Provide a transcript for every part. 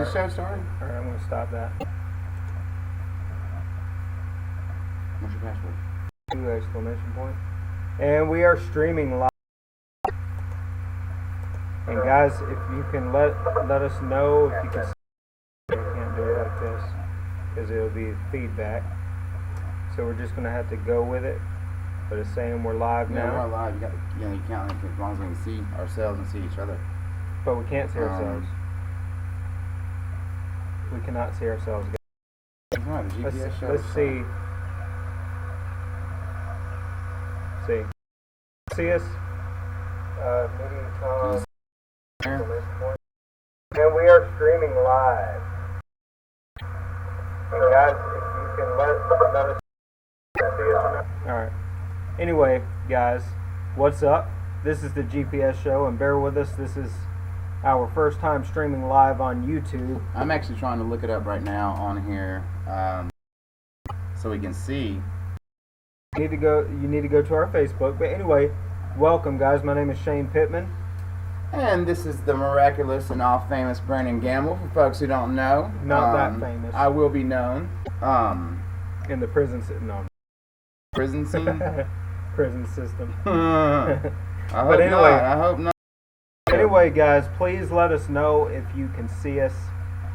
the show started? Alright, I'm gonna stop that. What's your password? 2 exclamation point. And we are streaming live. And guys, if you can let us know if you can see, we can't do it like this because it'll be feedback. So we're just gonna have to go with it. But it's saying we're live now. Yeah, we're live. You can't as long as we can see ourselves and see each other. But we can't see ourselves. We cannot see ourselves. Right, the GPS let's see. See. See us? Meeting time. And we are streaming live. And guys, if you can let us see us or not. Alright. Anyway, guys, what's up? This is the GPS show, and bear with us. This is our first time streaming live on YouTube. I'm actually trying to look it up right now on here, so we can see. You need to go to our Facebook. But anyway, welcome, guys. My name is Shane Pittman. And this is the miraculous and all-famous Brandon Gamble, for folks who don't know. Not that famous. I will be known. In the prison system. Prison scene? Prison system. I hope not. Anyway, guys, please let us know if you can see us.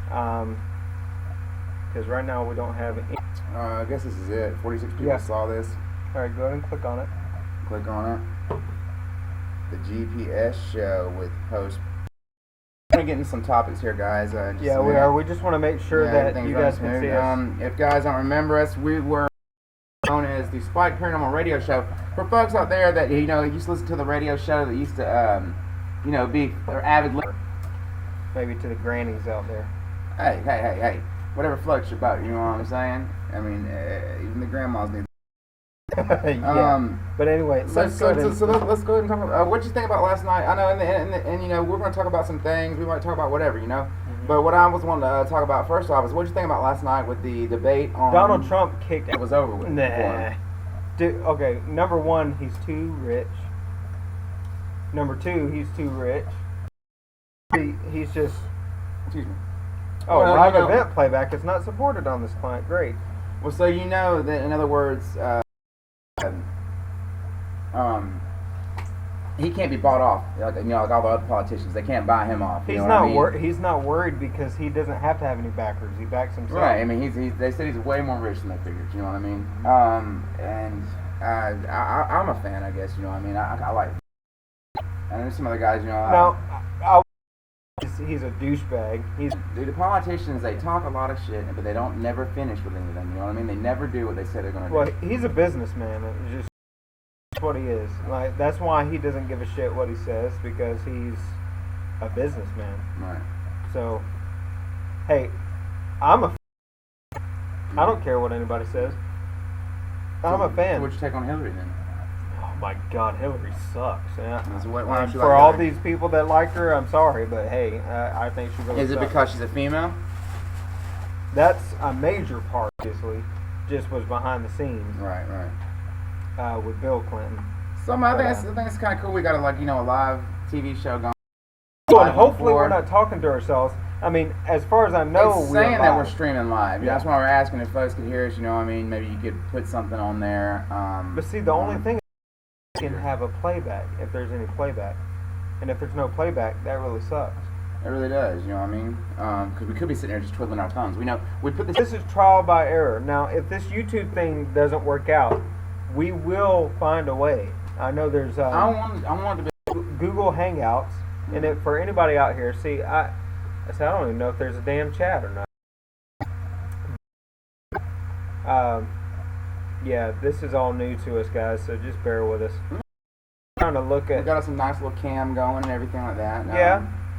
Because right now we don't have any. I guess this is it. 46 people saw this. Alright, go ahead and click on it. Click on it. The GPS show with host. We're going to get into some topics here, guys. We are. We just want to make sure that you guys can see us. If guys don't remember us, we were known as the Spike Paranormal Radio Show. For folks out there that used to listen to the radio show, that used to be their avid listeners. Maybe to the grannies out there. Hey. Whatever floats your boat, you know what I'm saying? I mean, even the grandmas need. But anyway, let's go ahead and talk about what you think about last night. I know, and we're going to talk about some things. We might talk about whatever, Mm-hmm. But what I was wanting to talk about first off is what you think about last night with the debate on Donald Trump kicked. It was over with. Nah. Dude, okay, number one, he's too rich. Number two, he's too rich. He's just. Excuse me. Oh, live event playback is not supported on this client. Great. Well, so you know that, in other words, he can't be bought off. Like all the other politicians, they can't buy him off. He's not worried because he doesn't have to have any backers. He backs himself. Right. I mean, they said he's way more rich than they figured. You know what I mean? I'm a fan, I guess. You know what I mean? I like. And there's some other guys. He's a douchebag. The politicians, they talk a lot of shit, but they don't never finish with anything. You know what I mean? They never do what they say they're going to do. Well, he's a businessman. It's just what he is. Like, that's why he doesn't give a shit what he says, because he's a businessman. Right. So, hey, I don't care what anybody says. I'm a fan. So what'd you take on Hillary then? Oh my God, Hillary sucks. Yeah. So why don't you for like all Hillary? these people that like her, I'm sorry, but hey, I think she really Is it sucks. because she's a female? That's a major part, obviously. Just was behind the scenes. Right. With Bill Clinton. So I think it's kind of cool. We got a live TV show going. Well, and hopefully we're not talking to ourselves. I mean, as far as I know, it's saying that we're streaming live. Yeah. That's why we're asking if folks could hear us. You know, I mean, maybe you could put something on there. But see, the only thing is you can have a playback if there's any playback, and if there's no playback, that really sucks. It really does. You know what I mean? Because we could be sitting there just twiddling our thumbs. We put this. This is trial by error. Now, if this YouTube thing doesn't work out, we will find a way. I know there's. I want to be Google Hangouts, and for anybody out here, see, I don't even know if there's a damn chat or not. Yeah, this is all new to us, guys, so just bear with us. I'm trying to look at. We got some nice little cam going and everything like that.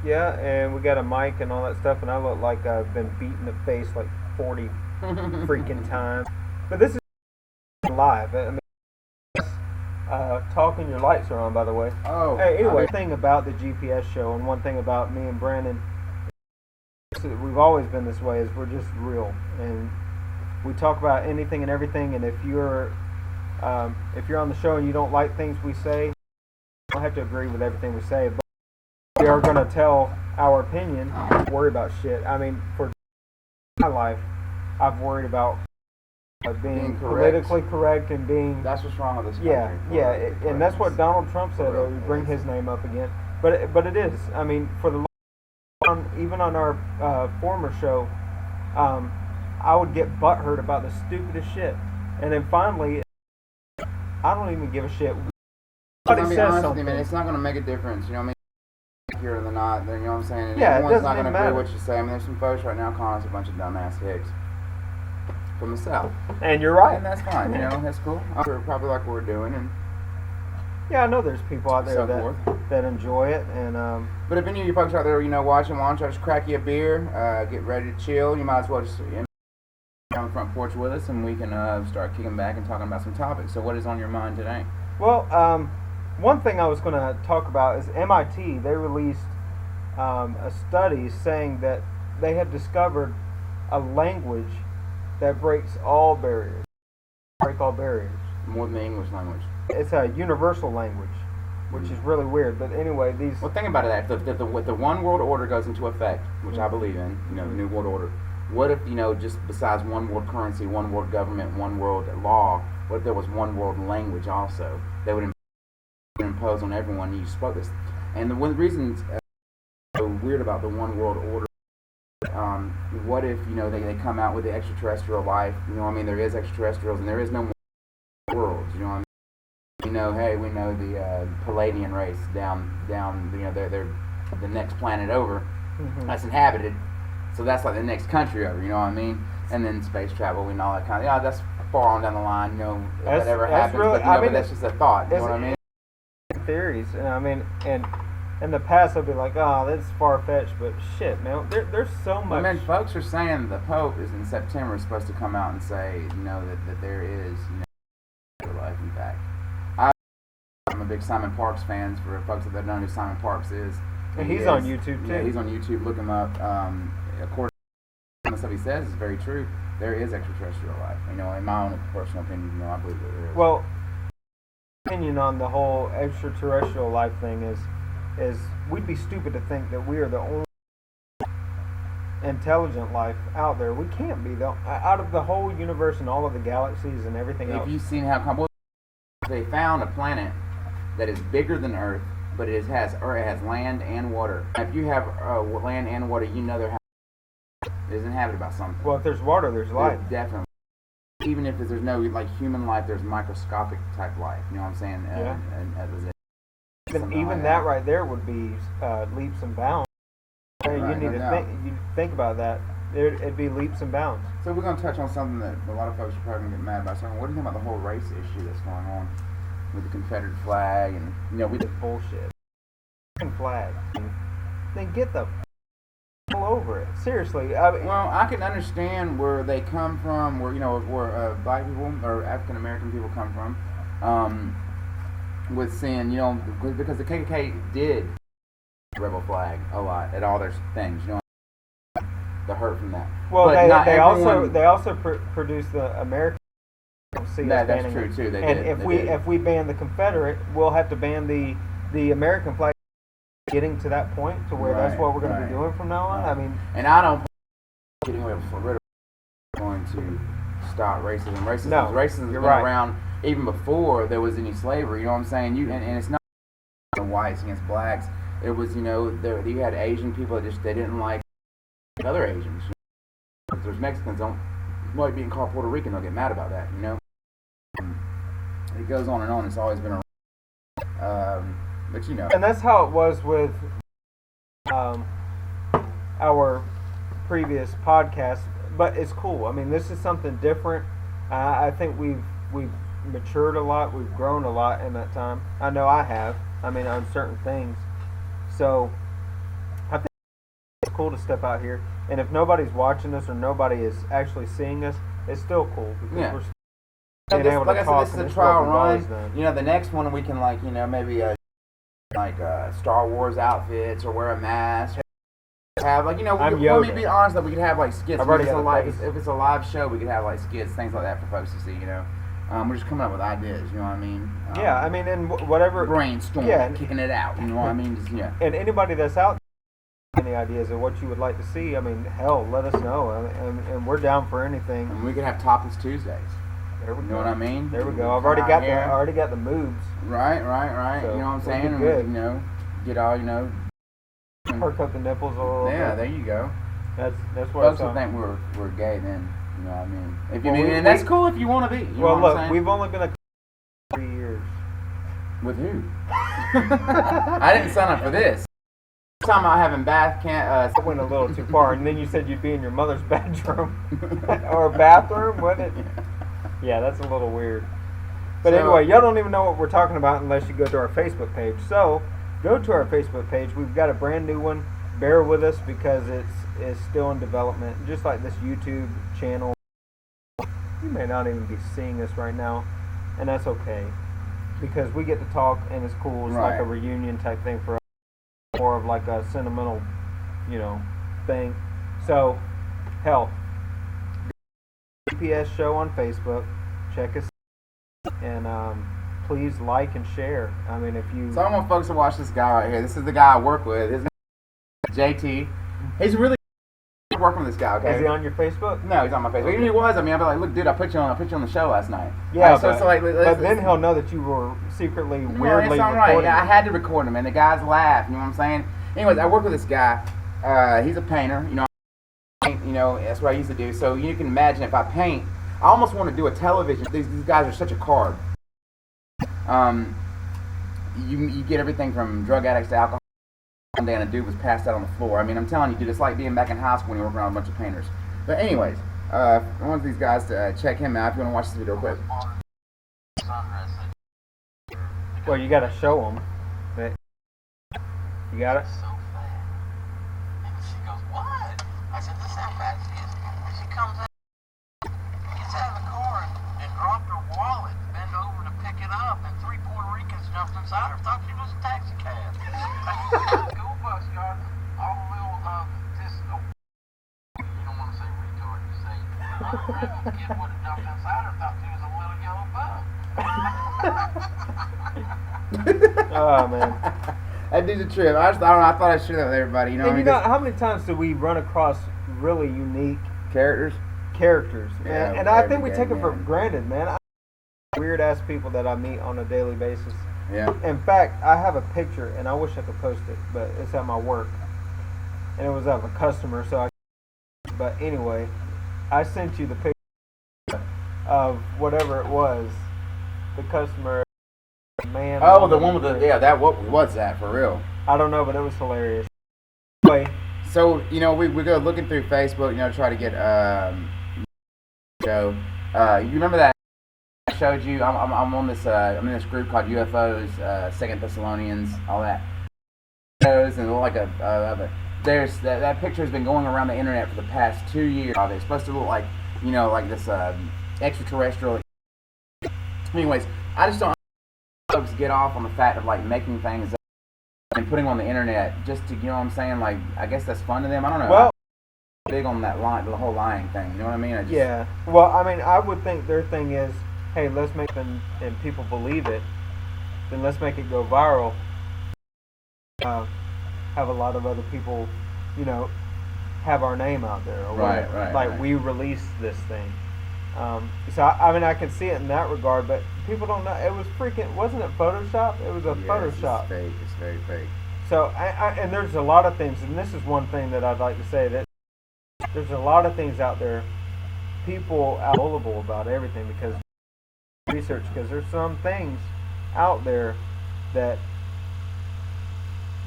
Yeah, and we got a mic and all that stuff, and I look like I've been beat in the face like 40 freaking times. But this is live. I mean, talking, your lights are on, by the way. Oh. Hey, anyway, one thing about the GPS show, and one thing about me and Brandon, we've always been this way, is we're just real, and we talk about anything and everything. And if you're on the show and you don't like things we say, you don't have to agree with everything we say, but we are going to tell our opinion, worry about shit. I mean, for my life, I've worried about being politically correct and being. That's what's wrong with this country. And that's what Donald Trump said. Bring his name up again, but it is. I mean, for the even on our former show, I would get butthurt about the stupidest shit, and then finally, I don't even give a shit. Somebody says something, man, it's not going to make a difference. You know what I mean? Here or not, you know what I'm saying? And everyone's not going to agree with what you say. I mean, there's some folks right now calling us a bunch of dumbass hicks from the South. And you're right. And that's fine, you know, that's cool. Probably like what we're doing. And yeah, I know there's people out there that enjoy it. And but if any of you folks out there, you know, watching, why don't you just crack you a beer, get ready to chill. You might as well just on the front porch with us, and we can start kicking back and talking about some topics. So what is on your mind today? Well, one thing I was going to talk about is MIT. They released a study saying that they had discovered a language that breaks all barriers. More than the English language. It's a universal language, which is really weird. But anyway, these. Well, think about it. If the one world order goes into effect, which I believe in, you know, the new world order. What if, you know, just besides one world currency, one world government, one world law, what if there was one world language also that would impose on everyone you spoke this? And the one reason it's so weird about the one world order, what if, you know, they come out with the extraterrestrial life? You know what I mean? There is extraterrestrials and there is no more worlds, you know what I mean? You know, hey, we know the Palladian race down, you know, they're the next planet over that's inhabited. So that's like the next country over, you know what I mean? And then space travel and all that kind of, yeah, that's far on down the line, you know, whatever happens. Really, but, you know, but that's just a thought, you know what I mean? Theories, and I mean, and in the past I'd be like, oh, that's far-fetched, but shit, man, there's so much. I mean, folks are saying the Pope is in September supposed to come out and say, you know, that there is, you know, life in fact. I'm a big Simon Parks fan, for folks that don't know who Simon Parks is. And he's on YouTube, too. Yeah, he's on YouTube. Look him up. According to the stuff he says, is very true. There is extraterrestrial life. You know, in my own personal opinion, you know, I believe that there is. Well, my opinion on the whole extraterrestrial life thing is we'd be stupid to think that we are the only intelligent life out there. We can't be, though. Out of the whole universe and all of the galaxies and everything else. Have you seen how they found a planet that is bigger than Earth, but it has land and water. If you have land and water, you know it is inhabited by something. Well, if there's water, there's life. Definitely. Even if there's no like human life, there's microscopic type life. You know what I'm saying? Yeah. Even that right there would be leaps and bounds. Right, you need to think about that. It'd be leaps and bounds. So we're going to touch on something that a lot of folks are probably going to get mad about. So what do you think about the whole race issue that's going on with the Confederate flag and, you know, we did bullshit. Flag. Then get the all over it. Seriously. I mean, well, I can understand where they come from, where, you know, where black people or African American people come from, with saying, you know, because the KKK did rebel flag a lot at all their things, you know, the hurt from that. Well, but they also produced the American. That's true too. If we ban the Confederate, we'll have to ban the American flag. Getting to that point to where that's what we're going to be doing from now on. I mean, and I don't getting rid of going to stop racism. Racism has been around even before there was any slavery. You know what I'm saying? And it's not whites against blacks. It was, you know, you had Asian people that they didn't like other Asians. If there's Mexicans don't like being called Puerto Rican, they'll get mad about that. You know, it goes on and on. It's always been around. But you know, and that's how it was with our previous podcast. But it's cool. I mean, this is something different. I think we've matured a lot. We've grown a lot in that time. I know I have. I mean, on certain things. So I think it's cool to step out here. And if nobody's watching us or nobody is actually seeing us, it's still cool because we're being able to talk. This is a trial run. You know, the next one we can, like, you know, maybe Star Wars outfits or wear a mask. Have, like, you know, let me be honest, that we could have like skits. If it's a live show, we could have like skits, things like that for folks to see. You know, we're just coming up with ideas. You know what I mean? I mean, and whatever brainstorm, kicking it out. You know what I mean? Just, And anybody that's out there, any ideas of what you would like to see, I mean, hell, let us know, and we're down for anything. And we can have Topless Tuesdays. There we You go. know what I mean? There we go. Come I already out got the moves. Right. So, you know what I'm we'll saying? be And good. we, get all, Perk up the nipples a little Yeah, bit. there you go. That's what Folks I will saw. think we're gay then. You know what I mean? If you Well, and that's cool if you want to be. You Well, know what look, I'm saying? we've only been a 3 years. With who? I didn't sign up for this. Talking about having bath can't. That went a little too far, and then you said you'd be in your mother's bedroom or bathroom, wasn't it? Yeah, that's a little weird. But So- anyway, y'all don't even know what we're talking about unless you go to our Facebook page. So go to our Facebook page. We've got a brand new one. Bear with us because it's still in development. Just like this YouTube channel, you may not even be seeing us right now, and that's okay because we get to talk and it's cool. It's like a Right. reunion type thing for us, more of like a sentimental, thing. So, hell, GPS show on Facebook. Check us and please like and share. I mean, if you So I want folks to watch this guy right here. This is the guy I work with. His name is JT. He's really working with this guy. Okay. is he on your Facebook? No, he's on my Facebook. Even if he was, I'd be like, look, dude, I put you on the show last night. Yeah, Alright, but then he'll know that you were secretly weirdly it's all right. recording. I had to record him, and the guys laugh. You know what I'm saying? Anyways, I work with this guy. He's a painter. That's what I used to do. So you can imagine if I paint, I almost want to do a television. These guys are such a card. You get everything from drug addicts to alcohol. One day, and a dude was passed out on the floor. I mean, I'm telling you, dude, it's like being back in high school when you're working around a bunch of painters. But anyways, I want these guys to check him out. If you want to watch this video quick. Well, you got to show them. You got it? So fat. And she goes, what? I said, this is how fat she is. And she comes out, gets out of the car and dropped her wallet, bent over to pick it up, and 3 Puerto Ricans jumped inside her, thought she was a taxi cab. School bus got all the little, you don't want to say retard, you say, the kid would have jumped inside her, thought she was a little yellow bug. Oh, man. That dude's a trip. I don't know. I thought I'd share that with everybody. You know, And how many times do we run across really unique characters. man? Yeah, And I think every we day, take it for man. granted, man. Weird ass people that I meet on a daily basis. Yeah. In fact, I have a picture, and I wish I could post it, but it's at my work, and it was of a customer. But anyway, I sent you the picture of whatever it was. The customer, man. Oh, the one with that. What was that for real? I don't know, but it was hilarious. Anyway, So we go looking through Facebook. Try to get show. You remember that I showed you? I'm on this. I'm in this group called UFOs, Second Thessalonians, all that. And it looked like there's that picture has been going around the internet for the past 2 years. It's supposed to look like like this extraterrestrial. Anyways, I just don't folks get off on the fact of like making things up and putting them on the internet just to, what I'm saying, like I guess that's fun to them. I don't know. well, I'm big on that line, the whole lying thing. You know what I mean? yeah. Well, I mean, I would think their thing is, hey, let's make them and people believe it. Then let's make it go viral. Have a lot of other people, have our name out there. Or Right, whatever. right, Like right. we released this thing. So I mean, I can see it in that regard, but people don't know. It was wasn't it Photoshop? It was a Photoshop. It's fake. It's very fake. So and there's a lot of things, and this is one thing that I'd like to say, that there's a lot of things out there. People are gullible about everything because there's some things out there that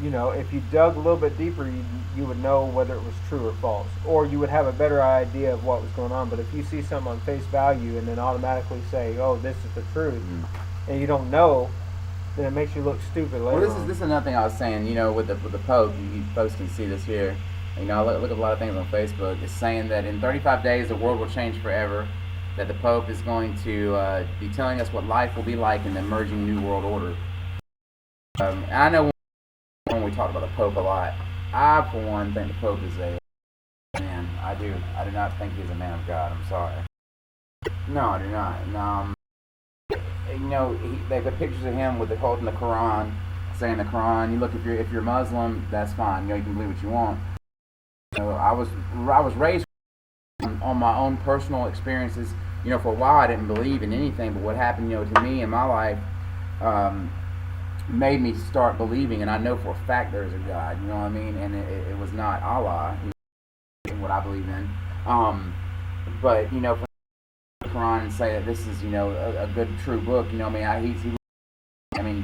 if you dug a little bit deeper, you would know whether it was true or false, or you would have a better idea of what was going on. But if you see something on face value and then automatically say, "Oh, this is the truth," and you don't know, then it makes you look stupid later. Well, this is another thing I was saying. With the Pope, you folks can see this here. I look at a lot of things on Facebook. It's saying that in 35 days the world will change forever. That the Pope is going to be telling us what life will be like in the emerging New World Order. I know when we talk about the Pope a lot, I for one think the Pope is a man. I do not think he's a man of God. I'm sorry. No, I do not. They put pictures of him holding the Quran, saying the Quran. You look, if you're Muslim, that's fine. You can believe what you want. I was raised on my own personal experiences. For a while I didn't believe in anything, but what happened, to me in my life, made me start believing, and I know for a fact there is a God. You know what I mean? And it was not Allah, what I believe in. But for the Quran and say that this is a good true book.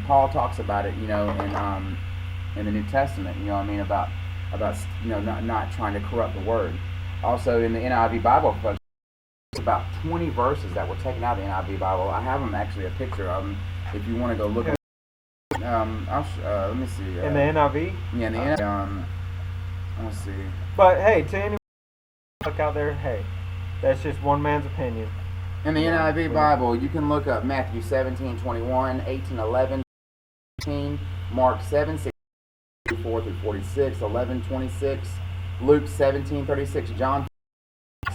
Paul talks about it, in the New Testament. About not trying to corrupt the word. Also in the NIV Bible, folks, about 20 verses that were taken out of the NIV Bible. I have them actually, a picture of them, if you want to go look at them. Let me see. In the NIV? Yeah, in the NIV. Let's see. But hey, to anyone look out there, hey, that's just one man's opinion. In the NIV Bible, you can look up Matthew 17:21, 18:11, 18, Mark 7:64 through 46, 11:26, Luke 17:36, John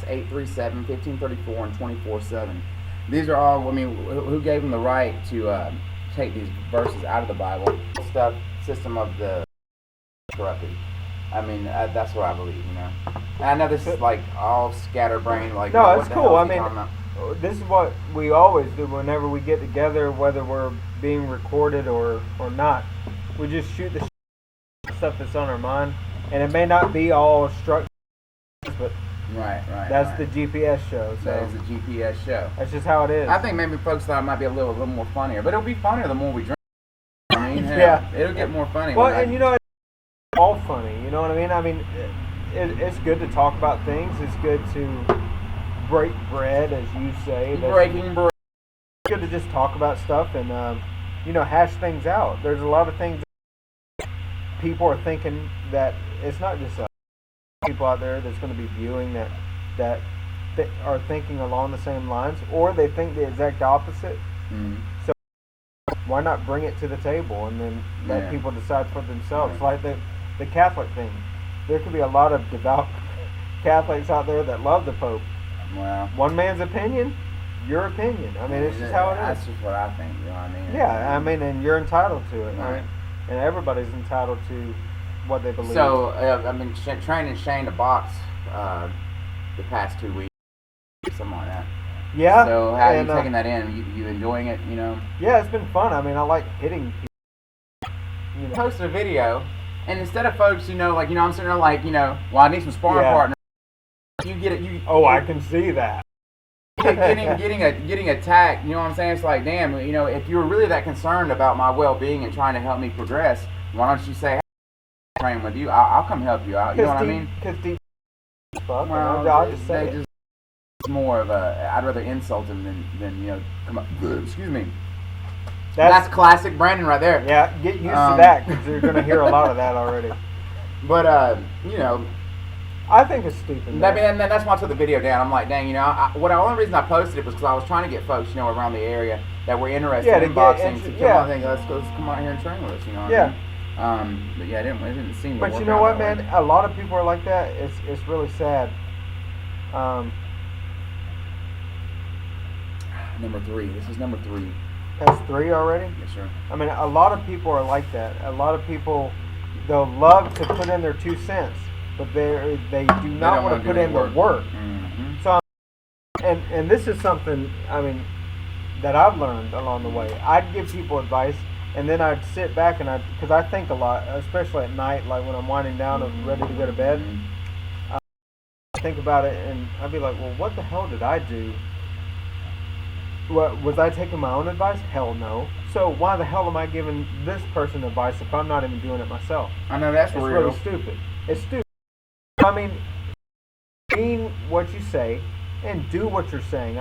8:37, 15:34, and 24:7. These are all. Who gave them the right to take these verses out of the Bible? System of the corrupted. That's what I believe. And I know this is like all scatterbrained. Like, no, what it's the cool. hell is he talking about? This is what we always do whenever we get together, whether we're being recorded or not. We just shoot the stuff that's on our mind, and it may not be all structured, but right. That's the GPS show. So that is the GPS show. That's just how it is. I think maybe folks thought it might be a little more funnier, but it'll be funnier the more we drink. Yeah, it'll get more funny. Well, and it's all funny. You know what I mean? It's good to talk about things. It's good to break bread, as you say. Breaking bread. It's good to just talk about stuff and hash things out. There's a lot of things that people are thinking that it's not just people out there that's going to be viewing that are thinking along the same lines, or they think the exact opposite. Mm-hmm. So why not bring it to the table and then let people decide for themselves? Like the Catholic thing. There could be a lot of devout Catholics out there that love the Pope. Wow. One man's opinion, your opinion. It's just how it is. That's just what I think. You know what I mean? Yeah, and you're entitled to it, right? And everybody's entitled to what they believe. So I've been training Shane to box the past 2 weeks, something like that. Yeah. So how are you taking that in? You enjoying it? Yeah, it's been fun. I like hitting people. Posted a video, and instead of folks, I'm sitting there like, well, I need some sparring partner. You get it. I can see that. getting attacked. You know what I'm saying? It's like, damn. If you were really that concerned about my well-being and trying to help me progress, why don't you say, hey, I'm training with you? I'll come help you out. You know what I mean? Because I'll just say it. It's more of I'd rather insult him than come up. Excuse me. That's classic Brandon right there. Yeah, get used to that because you're going to hear a lot of that already. But I think it's stupid. That's why I took the video down. I'm like, dang, the only reason I posted it was because I was trying to get folks, around the area that were interested in boxing to come on, let's come out here and train with us, you know what I mean? But yeah, it didn't seem to work. But you know what, man? A lot of people are like that. It's really sad. Number 3. This is number 3. That's 3 already? Yes, sir. A lot of people are like that. A lot of people, they'll love to put in their 2 cents, but they do not want to put in the work. Mm-hmm. So, and this is something, that I've learned along the way. I'd give people advice, and then I'd sit back because I think a lot, especially at night, like when I'm winding down and ready to go to bed. I think about it, and I'd be like, well, what the hell did I do? Was I taking my own advice? Hell no. So why the hell am I giving this person advice if I'm not even doing it myself? I know that's real. It's really stupid. It's stupid. Mean what you say and do what you're saying.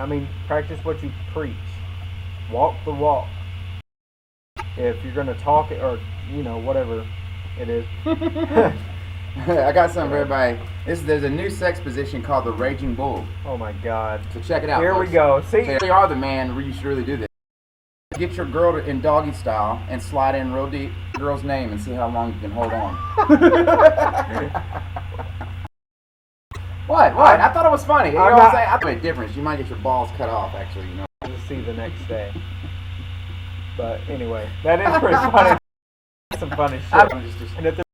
Practice what you preach. Walk the walk. If you're going to talk it or, whatever it is. I got something for everybody. There's a new sex position called the Raging Bull. Oh my God. So check it out. Here folks. we go. See? So if you are the man, you should really do this. Get your girl in doggy style and slide in real deep girl's name and see how long you can hold on. What? I thought it was funny. You know what I'm saying? I think a difference. You might get your balls cut off, actually. We'll see the next day. But anyway, that is pretty funny. Some funny shit. And if they're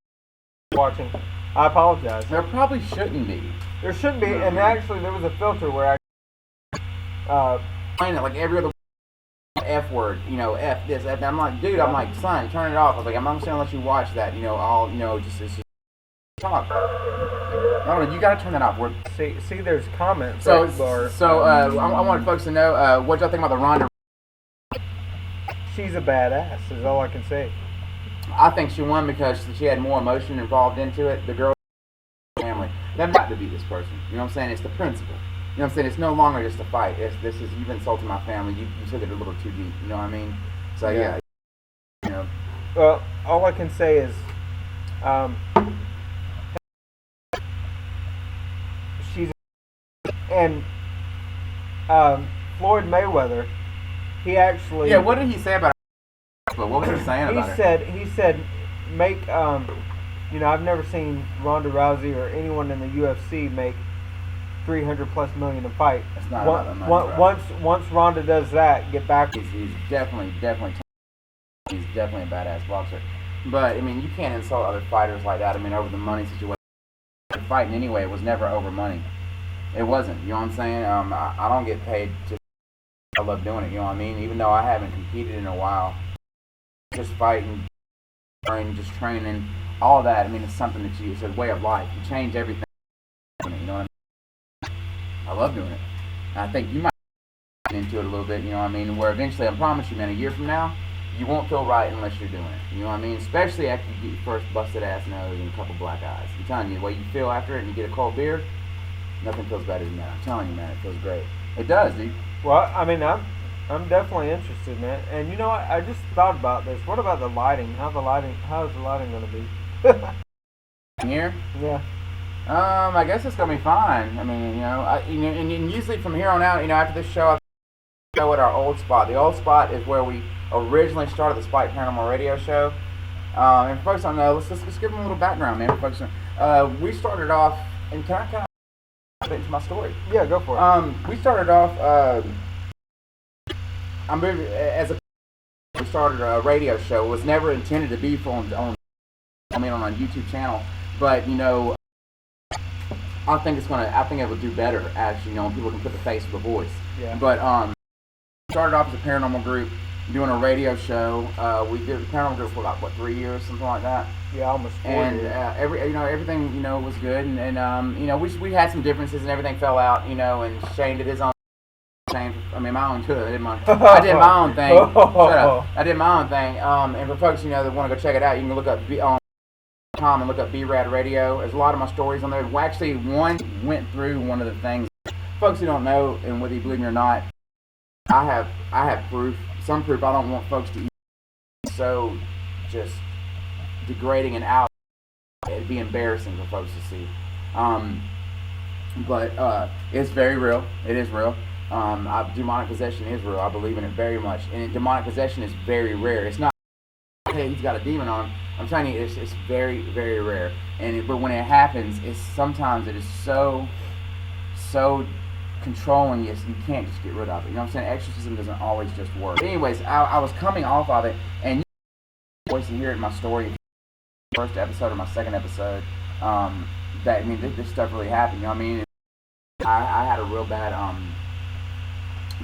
watching, I apologize. There probably shouldn't be. There shouldn't be, and actually there was a filter where Playing it like every other F word, F this, F that. I'm like, dude, I'm like, son, turn it off. I was like, I'm not going to let you watch that, it's just talk. No, you got to turn that off. see, there's comments. So, bar. I want folks to know, what y'all think about the Ronda? She's a badass, is all I can say. I think she won because she had more emotion involved into it. The girl, family, they've got to be this person. You know what I'm saying? It's the principle. You know what I'm saying? It's no longer just a fight. You've insulted my family. You took it a little too deep. You know what I mean? So yeah. Well, all I can say is, she's and Floyd Mayweather. He actually. Yeah. What did he say about? What was he saying about it? He said, make I've never seen Ronda Rousey or anyone in the UFC make $300+ million a fight. It's not about the money, once Ronda does that, get back. He's definitely he's definitely a badass boxer. But I mean, you can't insult other fighters like that. I mean, over the money situation. Fighting anyway, it was never over money. It wasn't. You know what I'm saying? I don't get paid. I love doing it. You know what I mean? Even though I haven't competed in a while, just fighting, just training, all that. I mean, it's something that it's a way of life. You change everything. You know what I mean? I love doing it. And I think you might get into it a little bit. You know what I mean? Where eventually, I promise you, man, a year from now, you won't feel right unless you're doing it. You know what I mean? Especially after you get your first busted ass nose and a couple black eyes. I'm telling you, the way you feel after it and you get a cold beer, nothing feels better than that. I'm telling you, man, it feels great. It does, dude. Well, I mean, I'm definitely interested, man. And you know what? I just thought about this. What about the lighting? How is the lighting going to be? Here? Yeah. I guess it's gonna be fine. I mean, and usually from here on out, after this show, I go at our old spot. The old spot is where we originally started the Spike Paranormal Radio Show. And for folks don't know, let's give them a little background, man. For folks, we started off, and can I into my story? Yeah, go for it. We started off. We started a radio show. It was never intended to be on a YouTube channel, but I think it would do better actually. When people can put the face with the voice. Yeah. But started off as a paranormal group, doing a radio show. We did the paranormal group for about 3 years, something like that. Yeah, almost 4 and years. Everything was good, and we had some differences, and everything fell out. And Shane did his own. My own too. I did my own thing. Shut up. I did my own thing. And for folks that want to go check it out, you can look up and look up B-Rad Radio. There's a lot of my stories on there. Well, actually, one went through one of the things. Folks who don't know, and whether you believe me or not, I have proof. Some proof. I don't want folks to eat so just degrading and out. It'd be embarrassing for folks to see. But it's very real. It is real. Demonic possession is real. I believe in it very much. And demonic possession is very rare. It's not, hey, he's got a demon on him. I'm telling you, it's very, very rare. But when it happens, sometimes it is so controlling you, you can't just get rid of it. You know what I'm saying? Exorcism doesn't always just work. But anyways, I was coming off of it, and you voice and hear it in my story, first episode or my second episode, this stuff really happened. You know what I mean? I had a real bad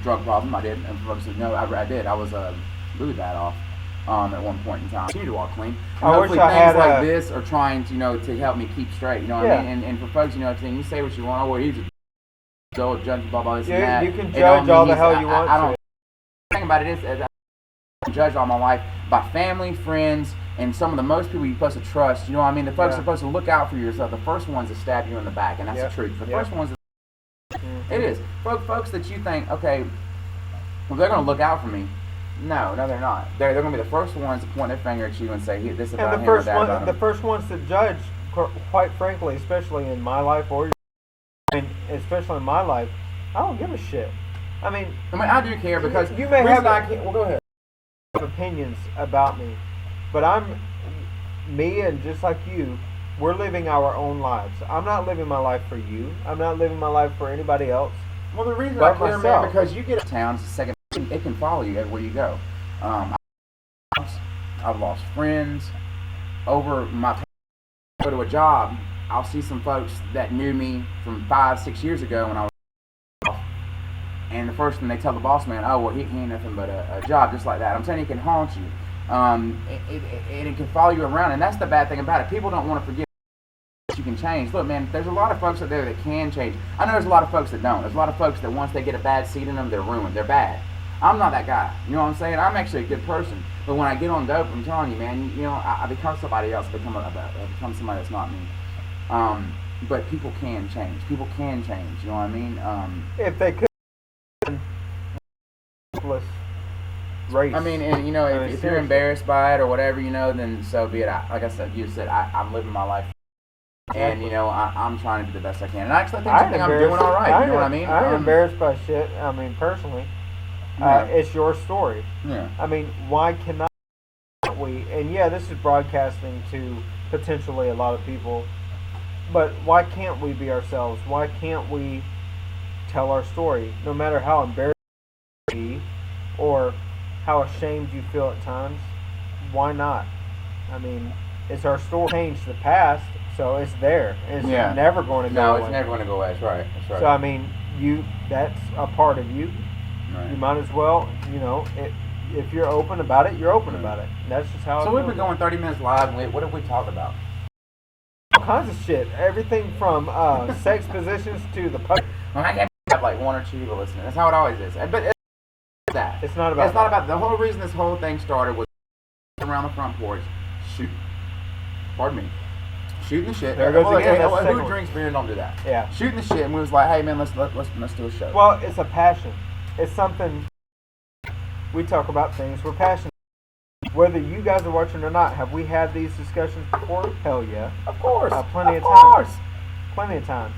drug problem. I did, and folks said, no, I did. I was really bad off at one point in time. Continue to walk clean. And hopefully things like this are trying to help me keep straight. You know what I mean? And for folks, everything you say what you want. Oh, well, he's a judge, blah blah this and that. You can judge all the hell you want. I don't. The thing about it is, I judge all my life by family, friends, and some of the most people you're supposed to trust. You know what I mean? The folks are supposed to look out for yourself. The first ones that stab you in the back, and that's the truth. The first ones. It is. Folks that you think, okay, well, they're going to look out for me. No, they're not. They're going to be the first ones to point their finger at you and say, this is about him or that about him. The first ones to judge, quite frankly, especially in my life, especially in my life, I don't give a shit. I mean, I do care because you may have well, go ahead. Opinions about me, but me and just like you, we're living our own lives. I'm not living my life for you. I'm not living my life for anybody else. Well, the reason I care, man, because you get a town, it's a second, it can follow you everywhere you go. I've lost friends over my go to a job. I'll see some folks that knew me from 5-6 years ago when I was, and the first thing they tell the boss man, oh well, he ain't nothing but a job, just like that. I'm saying it can haunt you, it can follow you around, and that's the bad thing about it. People don't want to forget that you can change. Look, man, there's a lot of folks out there that can change. I know there's a lot of folks that don't. There's a lot of folks that once they get a bad seed in them, they're ruined. They're bad. I'm not that guy. You know what I'm saying? I'm actually a good person. But when I get on dope, I'm telling you, man, you know, I become somebody else. I become somebody that's not me. But people can change. People can change. You know what I mean? If they could, race. I mean, and you know, if you're embarrassed by it or whatever, you know, then so be it. Like I said, I'm living my life, and you know, I'm trying to do the best I can. And I actually think I'm doing all right. You know what I mean? I ain't embarrassed by shit. I mean, personally, it's your story. Yeah. I mean, why cannot we? And yeah, this is broadcasting to potentially a lot of people, but why can't we be ourselves? Why can't we tell our story, no matter how embarrassed you be or how ashamed you feel at times? Why not? I mean, it's our story. Changed the past, so it's there. It's never going to go away. No, it's never going to go away. That's right. That's right. So I mean, that's a part of you. Right. You might as well, you know, if you're open about it, you're open about it. That's just how. So we've been going 30 minutes live. And what have we talked about? All kinds of shit. Everything from sex positions to the. I can't have like 1 or 2 people listening. That's how it always is. But that. It's not about. It's not about the whole reason this whole thing started was around the front porch, shooting. Pardon me. Shooting the shit. There goes again. Who drinks beer and don't do that? Yeah. Shooting the shit, and we was like, hey man, let's do a show. Well, it's a passion. It's something we talk about. Things we're passionate. Whether you guys are watching or not, have we had these discussions before? Hell yeah. Of course. Plenty of times. Plenty of times.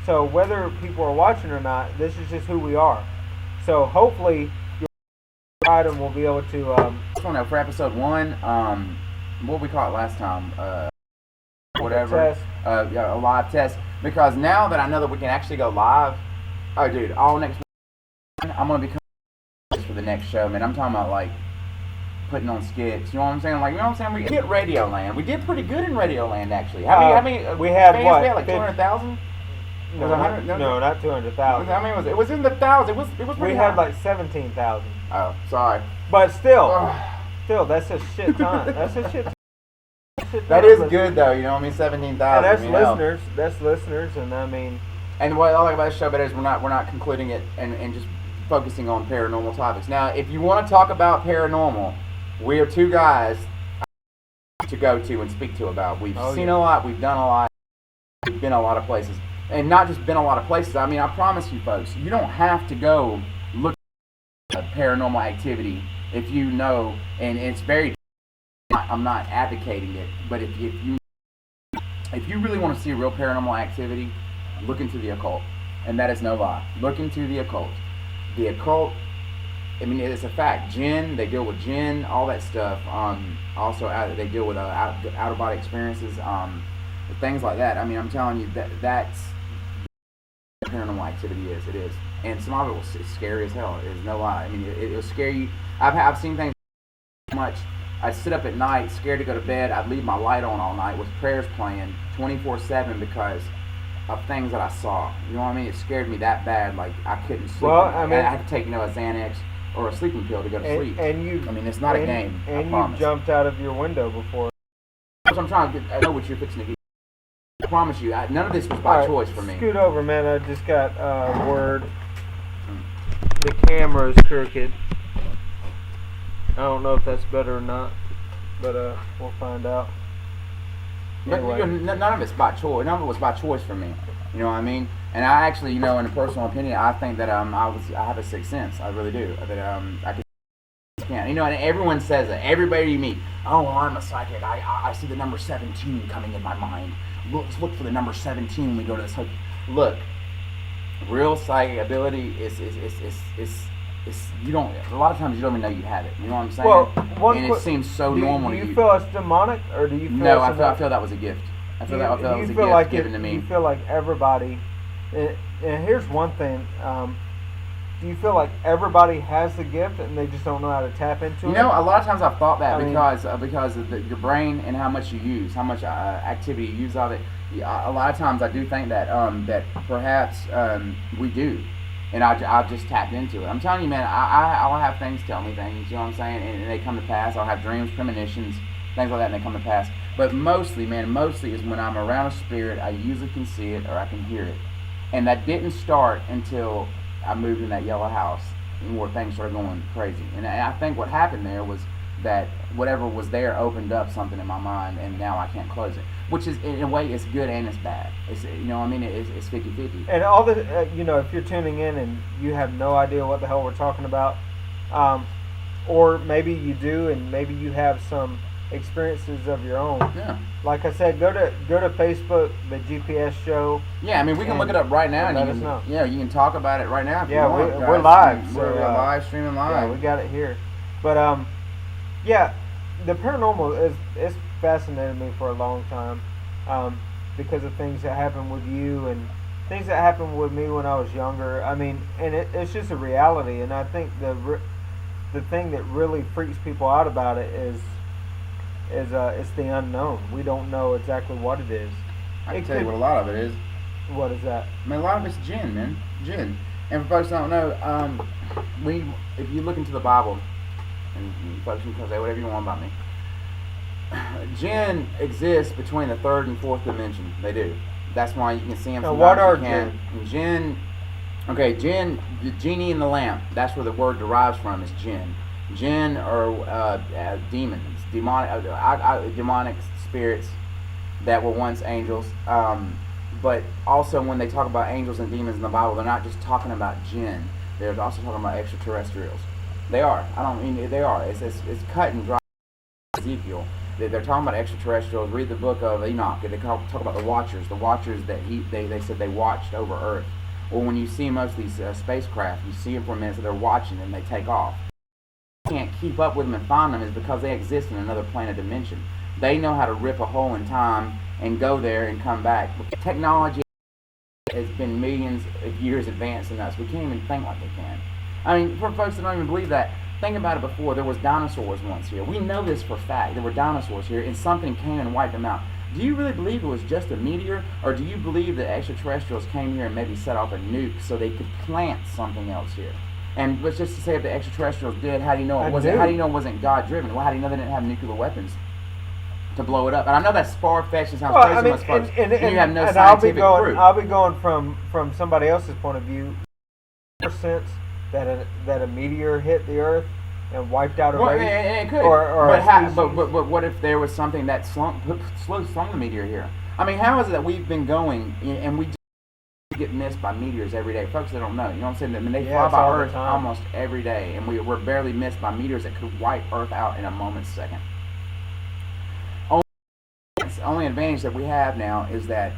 So whether people are watching or not, this is just who we are. So hopefully, your item will be able to. I don't know, for episode 1, what we call it last time, whatever, a live test. Because now that I know that we can actually go live, oh dude, all next week, I'm gonna become for the next show, man. I'm talking about like putting on skits. You know what I'm saying? Like, you know what I'm saying? We hit Radioland. We did pretty good in Radioland, actually. How many? We had fans? what? We had like 200,000. No, not 200,000. I mean, it was in the thousands. It was. We had like 17,000. Oh, sorry. But still, that's a shit ton. That's a shit ton. That is good though. You know what I mean? 17,000. That's listeners. That's listeners, and I mean. And what I like about this show better is we're not concluding it and just focusing on paranormal topics. Now, if you want to talk about paranormal, we are 2 guys to go to and speak to about. We've seen a lot. We've done a lot. We've been a lot of places. And not just been a lot of places. I mean, I promise you folks, you don't have to go look at paranormal activity if you know, and it's very, I'm not advocating it, but if you really want to see real paranormal activity, look into the occult. And that is no lie. Look into the occult. The occult, I mean, it's a fact. Jinn, they deal with jinn, all that stuff. Also, they deal with out-of-body experiences, things like that. I mean, I'm telling you, that's what paranormal activity is. It is. And some of it was scary as hell. It is no lie. I mean, it will scare you. I've seen things so much. I'd sit up at night, scared to go to bed. I'd leave my light on all night with prayers playing 24/7 because of things that I saw. You know what I mean? It scared me that bad. Like, I couldn't sleep. Well, I mean, I had to take, a Xanax or a sleeping pill to go to sleep. And you, I mean, it's not a game. And you jumped out of your window before. So I'm trying to get. I know what you're fixing to get. I promise you, none of this was by choice for me. Scoot over, man. I just got word. The camera is crooked. I don't know if that's better or not, but we'll find out. Anyway. None of it's by choice. None of it was by choice for me. You know what I mean? And I actually, in a personal opinion, I think that I have a sixth sense. I really do. That I could. And everyone says it. Everybody you meet, oh, well, I'm a psychic. I see the number 17 coming in my mind. Let's look for the number 17 when we go to this. Look, real psychic ability is you don't. A lot of times you don't even know you have it. You know what I'm saying? Well, it seems so normal to you. Do you feel it's demonic, or do you feel? No, I feel that was a gift. I feel that was a gift given to me. You feel like everybody. And here's one thing. Do you feel like everybody has the gift and they just don't know how to tap into it? A lot of times I've thought that because of your brain and how much you use, how much activity you use of it. yeah, a lot of times I do think that that perhaps we do, and I've just tapped into it. I'm telling you, man, I'll have things tell me things. You know what I'm saying? And they come to pass. I'll have dreams, premonitions, things like that, and they come to pass. But mostly, man, mostly is when I'm around a spirit, I usually can see it or I can hear it, and that didn't start until I moved in that yellow house, and where things started going crazy. And I think what happened there was that whatever was there opened up something in my mind, and now I can't close it. Which is, in a way, it's good and it's bad. It's, you know, I mean, it's 50-50. And all the, you know, if you're tuning in and you have no idea what the hell we're talking about, or maybe you do, and maybe you have some experiences of your own. Yeah. Like I said, go to Facebook, the GPS show. Yeah, I mean, we can look it up right now, and and let you us know. can, yeah, you can talk about it right now if Yeah, you want. we're guys. live, so, We're live streaming live. Yeah, we got it here. But yeah, the paranormal is fascinated me for a long time, because of things that happened with you and things that happened with me when I was younger. I mean, and it's just a reality. And I think the thing that really freaks people out about it is it's the unknown. We don't know exactly what it is. I can tell you what a lot of it is. What is that? I mean, a lot of it's jinn, man. Jinn. And for folks that don't know, if you look into the Bible, and folks can say whatever you want about me, jinn exists between the third and fourth dimension. They do. That's why you can see them. Now, what are jinn? Jinn? Okay, jinn, the genie in the lamp. That's where the word derives from. Is jinn. Jinn are demons, demonic spirits that were once angels. But also, when they talk about angels and demons in the Bible, they're not just talking about jinn. They're also talking about extraterrestrials. They are. I don't mean they are. It's cut and dry. Ezekiel. They're talking about extraterrestrials. Read the book of Enoch. They talk about the Watchers that they said they watched over Earth. Well, when you see most of these spacecraft, you see them for a minute, so they're watching and they take off. You can't keep up with them and find them is because they exist in another plane of dimension. They know how to rip a hole in time and go there and come back. Technology has been millions of years advanced than us. We can't even think like they can. I mean, for folks that don't even believe that, think about it before. There was dinosaurs once here. We know this for a fact. There were dinosaurs here, and something came and wiped them out. Do you really believe it was just a meteor, or do you believe that extraterrestrials came here and maybe set off a nuke so they could plant something else here? And let's just say if the extraterrestrials did, how do you know it wasn't? How do you know it wasn't God-driven? Well, how do you know they didn't have nuclear weapons to blow it up? And I know that's far-fetched and sounds crazy to most folks. And you have no scientific proof. I'll be going from somebody else's point of view. Since that a meteor hit the Earth and wiped out a race, it could. But what if there was something that slung the meteor here? I mean, how is it that we've been going and we just get missed by meteors every day? Folks that don't know, you know what I'm saying? I mean, they fly by Earth almost every day, and we're barely missed by meteors that could wipe Earth out in a moment's second. Only advantage that we have now is that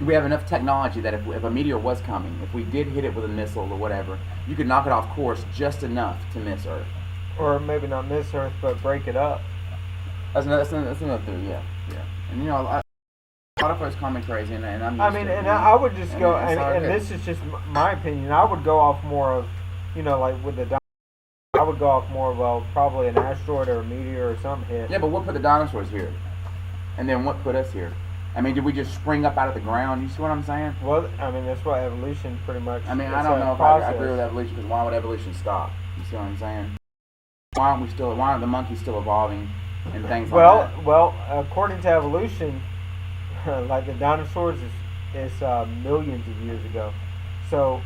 we have enough technology that if a meteor was coming, if we did hit it with a missile or whatever, you could knock it off course just enough to miss Earth. Or maybe not miss Earth, but break it up. That's another thing, yeah. And you know, a lot of folks call me crazy, and I'm I mean, and I would just go, and this is just my opinion, I would go off more of, you know, like with the I would go off more of, well, probably an asteroid or a meteor or something hit. Yeah, but what put the dinosaurs here? And then what put us here? I mean, did we just spring up out of the ground? You see what I'm saying? Well, I mean, that's what evolution pretty much. I mean, I don't know if I agree with evolution, because why would evolution stop? You see what I'm saying? Why aren't the monkeys still evolving and things like that? Well, according to evolution, like the dinosaurs is millions of years ago. So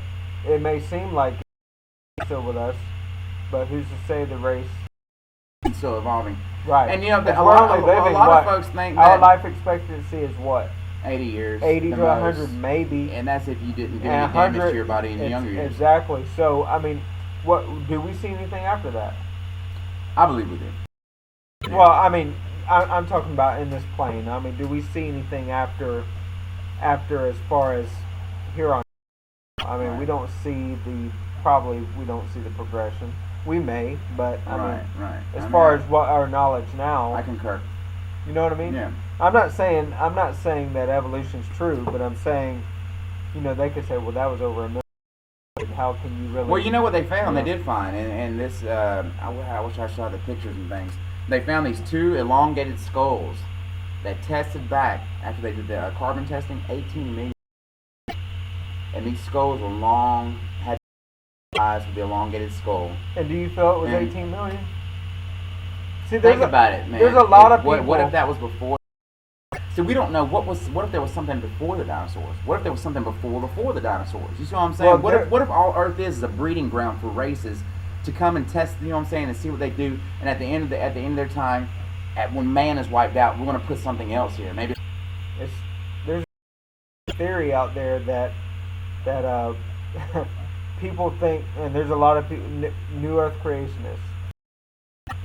it may seem like it's still with us, but who's to say the race is still evolving? Right. And you know, a lot of folks think that our life expectancy is what? 80 years. 80 to 100 maybe. And that's if you didn't do any damage to your body in your younger years. Exactly. So, I mean, what do we see anything after that? I believe we do. Yeah. Well, I mean, I'm talking about in this plane. I mean, do we see anything after as far as here on? I mean, we don't see the progression. We may, but I mean, as far as what our knowledge now, I concur. You know what I mean? Yeah. I'm not saying that evolution's true, but I'm saying, you know, they could say, well, that was over a million. How can you really? Well, you know what they found? They did find, and this, I wish I saw the pictures and things. They found these two elongated skulls that tested back after they did the carbon testing, 18 million. And these skulls were long, had eyes with the elongated skull. And do you feel it was And 18 million? See, think about it, man. There's a lot of people. What if that was before? So we don't know what if there was something before the dinosaurs? What if there was something before the dinosaurs? You see what I'm saying? Well, what if all Earth is a breeding ground for races to come and test? You know what I'm saying? And see what they do. And at the end of their time, when man is wiped out, we're going to put something else here. Maybe there's a theory out there that people think, and there's a lot of people, New Earth creationists,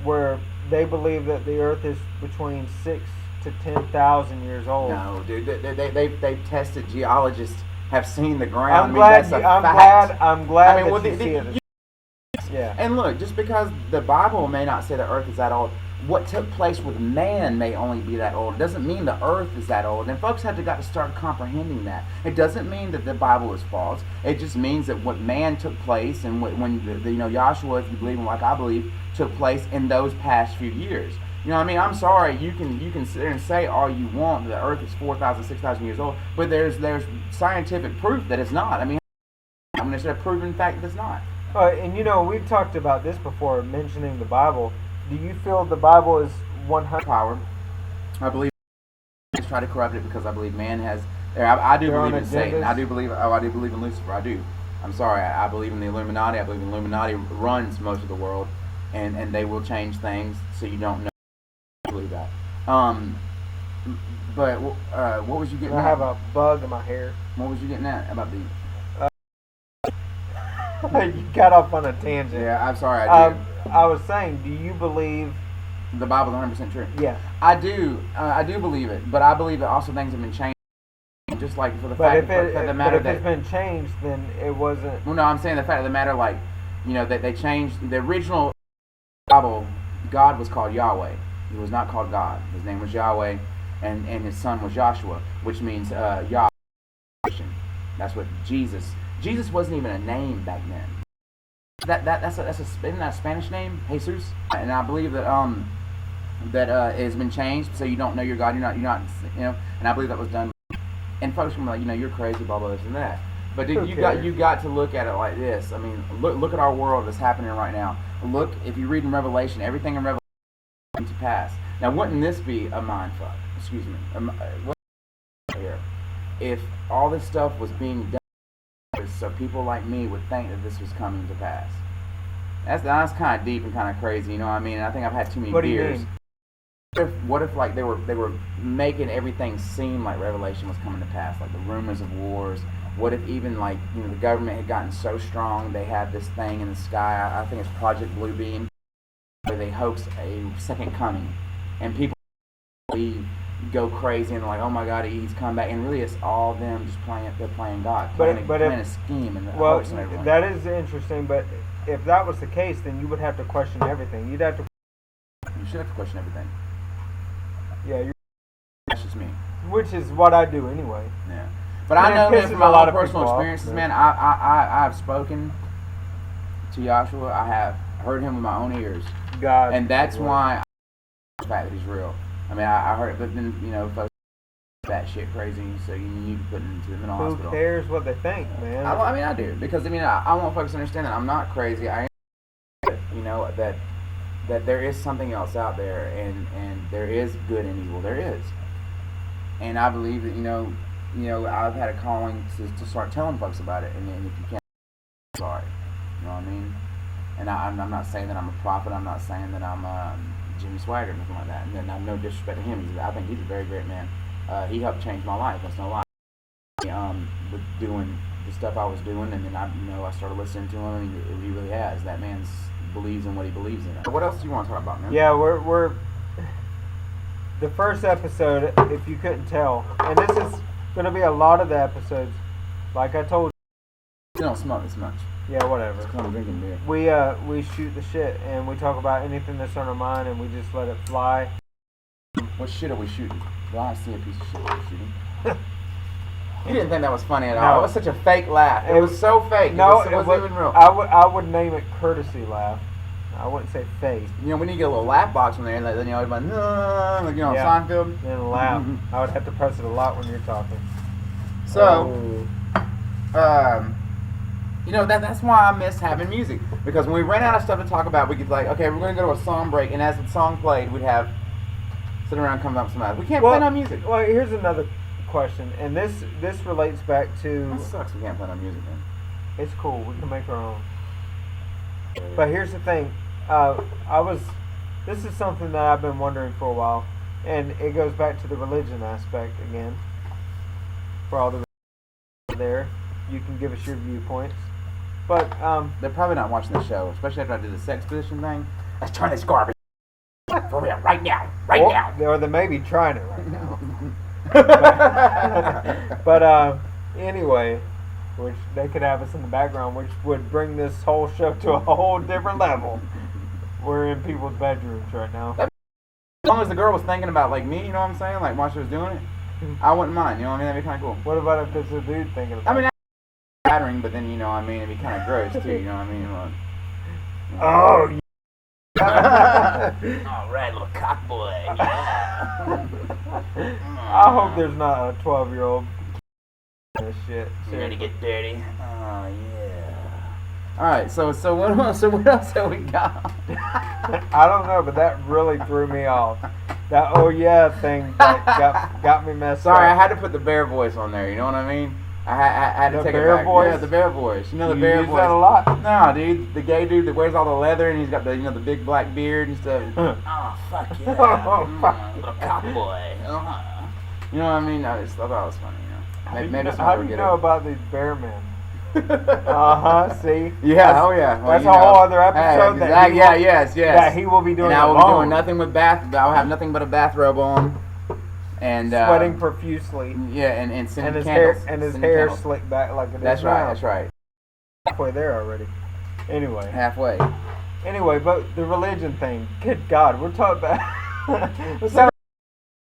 where they believe that the Earth is between 6 to 10,000 years old. No, dude. They've tested. Geologists have seen the ground. I'm glad I mean, that you see it. Yeah. And look, just because the Bible may not say the Earth is that old, what took place with man may only be that old. It doesn't mean the Earth is that old. And folks have got to start comprehending that. It doesn't mean that the Bible is false. It just means that what man took place and when Joshua, if you believe in like I believe, took place in those past few years. You know what I mean? I'm sorry, you can sit there and say all you want that the Earth is 4,000, 6,000 years old, but there's scientific proof that it's not. I mean, I'm going to say proven fact that it's not. And we've talked about this before, mentioning the Bible. Do you feel the Bible is 100 power? I believe they try to corrupt it because I believe man has. I do believe in Satan. I do believe in Lucifer. I do. I'm sorry. I believe in the Illuminati. I believe the Illuminati runs most of the world, and they will change things so you don't know. I believe that. But what was you getting at? I have a bug in my hair. What was you getting at about the? You got off on a tangent. Yeah, I'm sorry. I do. I was saying, do you believe the Bible's 100% true? Yeah. I do. I do believe it, but I believe that also things have been changed. Just like for the fact of the matter that it's been changed, then it wasn't. Well, no, I'm saying the fact of the matter, like, that they changed the original Bible. God was called Yahweh. He was not called God. His name was Yahweh, and his son was Joshua, which means Yahweh. That's what Jesus. Jesus wasn't even a name back then. Isn't that a Spanish name, Jesus? And I believe that it has been changed, so you don't know your God. You're not. And I believe that was done. And folks will be like, you're crazy, blah blah this and that. But dude, you got to look at it like this. I mean, look at our world that's happening right now. Look, if you read in Revelation, everything in Revelation comes to pass. Now, wouldn't this be a mind fuck? Excuse me. Here, if all this stuff was being done, so people like me would think that this was coming to pass. That's kind of deep and kind of crazy, you know what I mean? And I think I've had too many beers. What if like they were making everything seem like Revelation was coming to pass, like the rumors of wars? What if even like the government had gotten so strong they had this thing in the sky? I think it's Project Bluebeam, where they hoax a second coming, and people go crazy and they're like, oh my God, he's come back, and really it's all them just playing God, playing a scheme and hoaxing everyone. That is interesting. But if that was the case, then you would have to question everything. You should have to question everything. Yeah, that's just me. Which is what I do anyway. Yeah, but I know, man, from my own personal experiences, man, I've spoken to Joshua. I have heard him with my own ears. God, and that's why I know the fact that he's real. I mean, I heard it, but then folks that shit crazy, so you need to put it into the mental hospital. Who cares what they think, man? I do, because I want folks to understand that I'm not crazy. I am, that there is something else out there, and there is good and evil. There is, and I believe that I've had a calling to start telling folks about it, and if you can't, sorry, you know what I mean. And I'm not saying that I'm a prophet. I'm not saying that I'm Jimmy Swagger or nothing like that. And I'm no disrespect to him. I think he's a very great man. He helped change my life. That's no lie. With doing the stuff I was doing, and then I started listening to him, and he really has. That man believes in what he believes in. What else do you want to talk about, man? Yeah, we're the first episode, if you couldn't tell, and this is going to be a lot of the episodes. Like I told you, don't smoke as much. Yeah, whatever. Just come drinking beer. We shoot the shit, and we talk about anything that's on our mind, and we just let it fly. What shit are we shooting? Well, I see a piece of shit we're shooting. You didn't think that was funny at all. It was such a fake laugh. It was so fake. No, it wasn't even real. I would name it courtesy laugh. I wouldn't say face. You know, we need to get a little laugh box in there, and then you know, everybody, like you know, Yeah. Seinfeld. Then laugh. I would have to press it a lot when you're talking. So, you know, that's why I miss having music, because when we ran out of stuff to talk about, we could like, okay, we're gonna go to a song break, and as the song played, we'd have sit around and come up with some. We can't play no music. Well, here's another question, and this relates back to. That sucks. We can't play no music, man. It's cool. We can make our own. But here's the thing. This is something that I've been wondering for a while, and it goes back to the religion aspect again. For all the there, you can give us your viewpoints. But They're probably not watching the show, especially after I did the sex position thing. Let's turn this garbage for real right now, now. Or they may be trying it right now. but anyway, which they could have us in the background, which would bring this whole show to a whole different level. We're in people's bedrooms right now. As long as the girl was thinking about like me, you know what I'm saying? Like while she was doing it, I wouldn't mind. You know what I mean? That'd be kind of cool. What about if it's a dude thinking about I mean, that's flattering, but then you know what I mean? It'd be kind of gross too. You know what I mean? Like, Oh, all right, little cock boy. Yeah. I hope there's not a 12-year-old this shit. You ready to get dirty? Oh yeah. All right. So what else have we got? I don't know, but that really threw me off. That oh yeah thing got me messed up. Sorry, I had to put the bear voice on there. You know what I mean? I had to The take bear it back. voice? Yeah, the bear voice. You know the You bear use voice. that a lot? No, dude, the gay dude that wears all the leather and he's got the the big black beard and stuff. Oh fuck yeah, little cock boy. You know what I mean? I thought that was funny. You know, maybe How do you know about these bear men? See? Yeah. Oh yeah. Well, That's you a whole know. other episode. Hey, That he will, yes. That he will be doing. And I will be alone. doing nothing with I'll have nothing but a bathrobe on. And Sweating profusely. Yeah, and sending his candles. hair and his sending hair candles. slicked back like it is That's now. right. That's right. Halfway there already. Anyway. Halfway. Anyway, but the religion thing. Good God, we're talking about.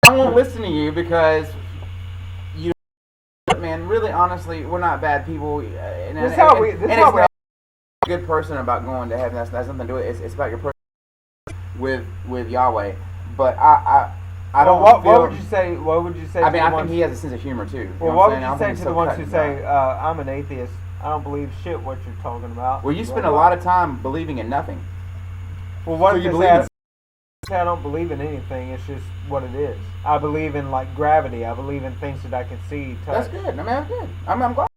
I won't listen to you because you, man. Really, honestly, we're not bad people. And This how we. it's not a good person about going to heaven. That's nothing to do with it. It's about your person with Yahweh. But I don't. What would you say? What would you say? I mean, to I the think ones, he has a sense of humor too. You Well, know what I'm would saying? you I don't say think to he's the so ones cut who and say, dry. "I'm an atheist. I don't believe shit what you're talking about"? Well, you spend a lot of time believing in nothing. Well, what So if you they believe say, in- I don't believe in anything. It's just what it is. I believe in like gravity. I believe in things that I can see, touch. That's good. I mean, that's good. I'm glad.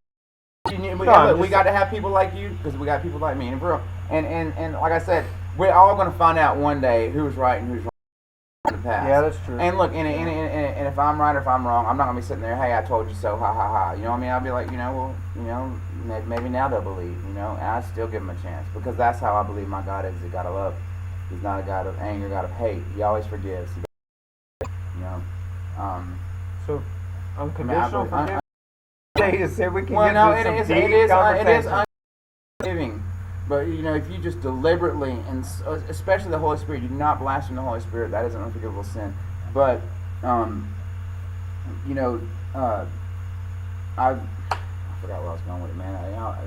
We just- got to have people like you because we got people like me, and for real. And like I said, we're all going to find out one day who's right and who's wrong in the past. Yeah, that's true. And look, and if I'm right or if I'm wrong, I'm not gonna be sitting there, hey, I told you so, ha ha ha. You know what I mean? I'll be like, maybe now they'll believe, and I still give them a chance because that's how I believe my God is a God of love. He's not a God of anger, God of hate. He always forgives. So, unconditional I mean, forgiveness. You said we can well, get no, to it some is deep conversation. unforgiving. But if you just deliberately, and especially the Holy Spirit, you do not blaspheme the Holy Spirit. That is an unforgivable sin. But I forgot where I was going with it, man.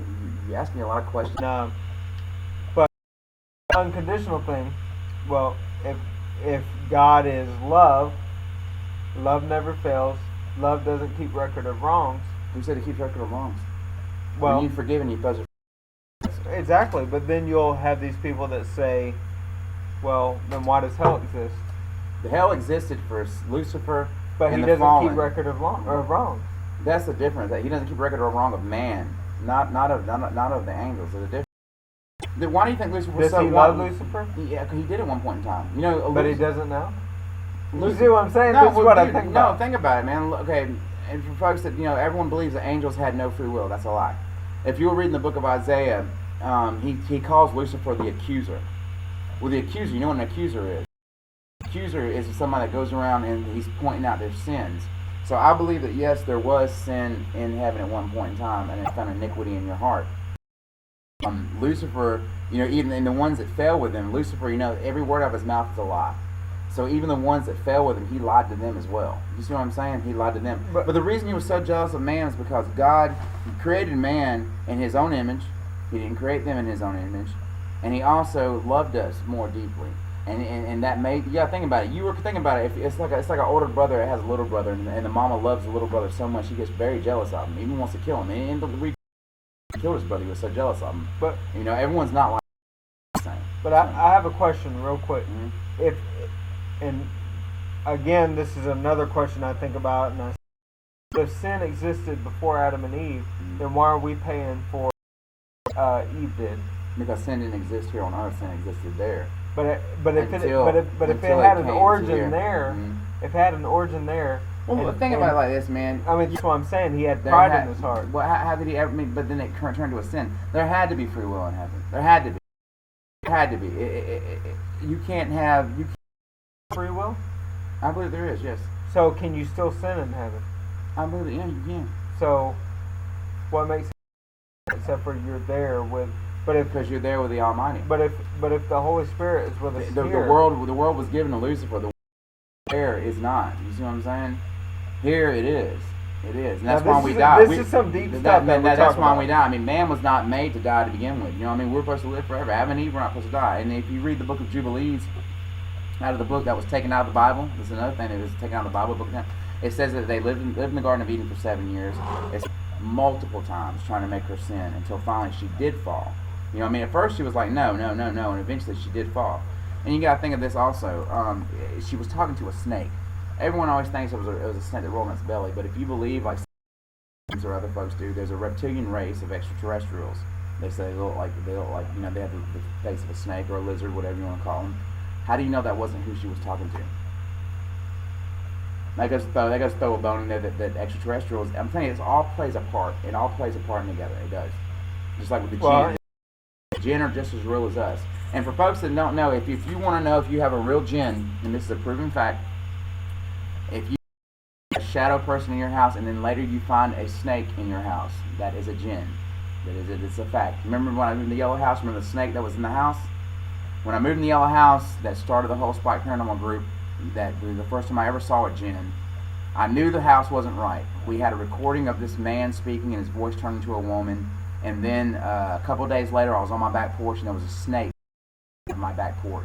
You asked me a lot of questions. No, but unconditional thing. Well, if God is love, love never fails. Love doesn't keep record of wrongs. Who said it keeps record of wrongs? Well, when you forgive and you possess. exactly. But then you'll have these people that say, "Well, then why does hell exist?" The hell existed for Lucifer, But he and the doesn't fallen. keep record of wrongs. That's the difference. That he doesn't keep record of wrong of man, not of the angels. There's a difference. Why do you think Lucifer was Does so he love wanton? Lucifer? Yeah, because he did at one point in time. But he doesn't now. You Lucifer, see what I'm saying? No, This is well, what I dude, think about. No, think about it, man. Okay, and for folks that everyone believes that angels had no free will. That's a lie. If you were reading the book of Isaiah, he calls Lucifer the accuser. Well, the accuser, you know what an accuser is? An accuser is somebody that goes around and he's pointing out their sins. So I believe that yes, there was sin in heaven at one point in time, and it found iniquity in your heart. Lucifer, even in the ones that fell with him, Lucifer, every word out of his mouth is a lie. So even the ones that fell with him, he lied to them as well. You see what I'm saying? He lied to them. But the reason he was so jealous of man is because God created man in his own image. He didn't create them in his own image. and he also loved us more deeply. And that made, you gotta think about it. You were thinking about it. If it's like an older brother that has a little brother, and the mama loves the little brother so much, she gets very jealous of him, even wants to kill him. And the reason he killed his brother, he was so jealous of him. But everyone's not like the same. But I have a question, real quick. Mm-hmm. And again, this is another question I think about, and if sin existed before Adam and Eve, then why are we paying for Eve did? Because sin didn't exist here on earth, sin existed there. But if it Until had it an came origin to there, if it had an origin there. Well, think about it like this, man. I mean, that's what I'm saying. He had pride in his heart. Well, how did he ever? But then it turned to a sin. There had to be free will in heaven. There had to be. There had to be. You can't have Free will? I believe there is. Yes. So can you still sin in heaven? I believe that. Yeah, you can. So what makes it except for you're there with? Because you're there with the Almighty. But if the Holy Spirit is with us the here, world was given to Lucifer. The world there is not. You see what I'm saying? Here it is. It is, and that's why we die. This is some deep stuff. That's why we die. I mean, man was not made to die to begin with. You know what I mean? We're supposed to live forever. Adam and Eve were not supposed to die. And if you read the book of Jubilees, out of the book that was taken out of the Bible, this is another thing that was taken out of the Bible book. It says that they lived in the Garden of Eden for 7 years. It's multiple times trying to make her sin until finally she did fall. You know what I mean? At first she was like, no, and eventually she did fall. And you got to think of this also. She was talking to a snake. Everyone always thinks it was a snake that rolled on its belly, but if you believe, like or other folks do, there's a reptilian race of extraterrestrials. They say they look like they have the face of a snake or a lizard, whatever you want to call them. How do you know that wasn't who she was talking to? That goes to throw a bone in there that extraterrestrials. I'm telling you, it all plays a part. It all plays a part together. It does. Just like with the jinn. The jinn are just as real as us. And for folks that don't know, if you want to know if you have a real jinn, and this is a proven fact, if you have a shadow person in your house and then later you find a snake in your house, that is a jinn. It's a fact. Remember when I moved in the yellow house? Remember the snake that was in the house? When I moved in the yellow house, that started the whole Spike Paranormal group, that was the first time I ever saw a jinn. I knew the house wasn't right. We had a recording of this man speaking and his voice turned into a woman. And then a couple of days later, I was on my back porch and there was a snake on my back porch.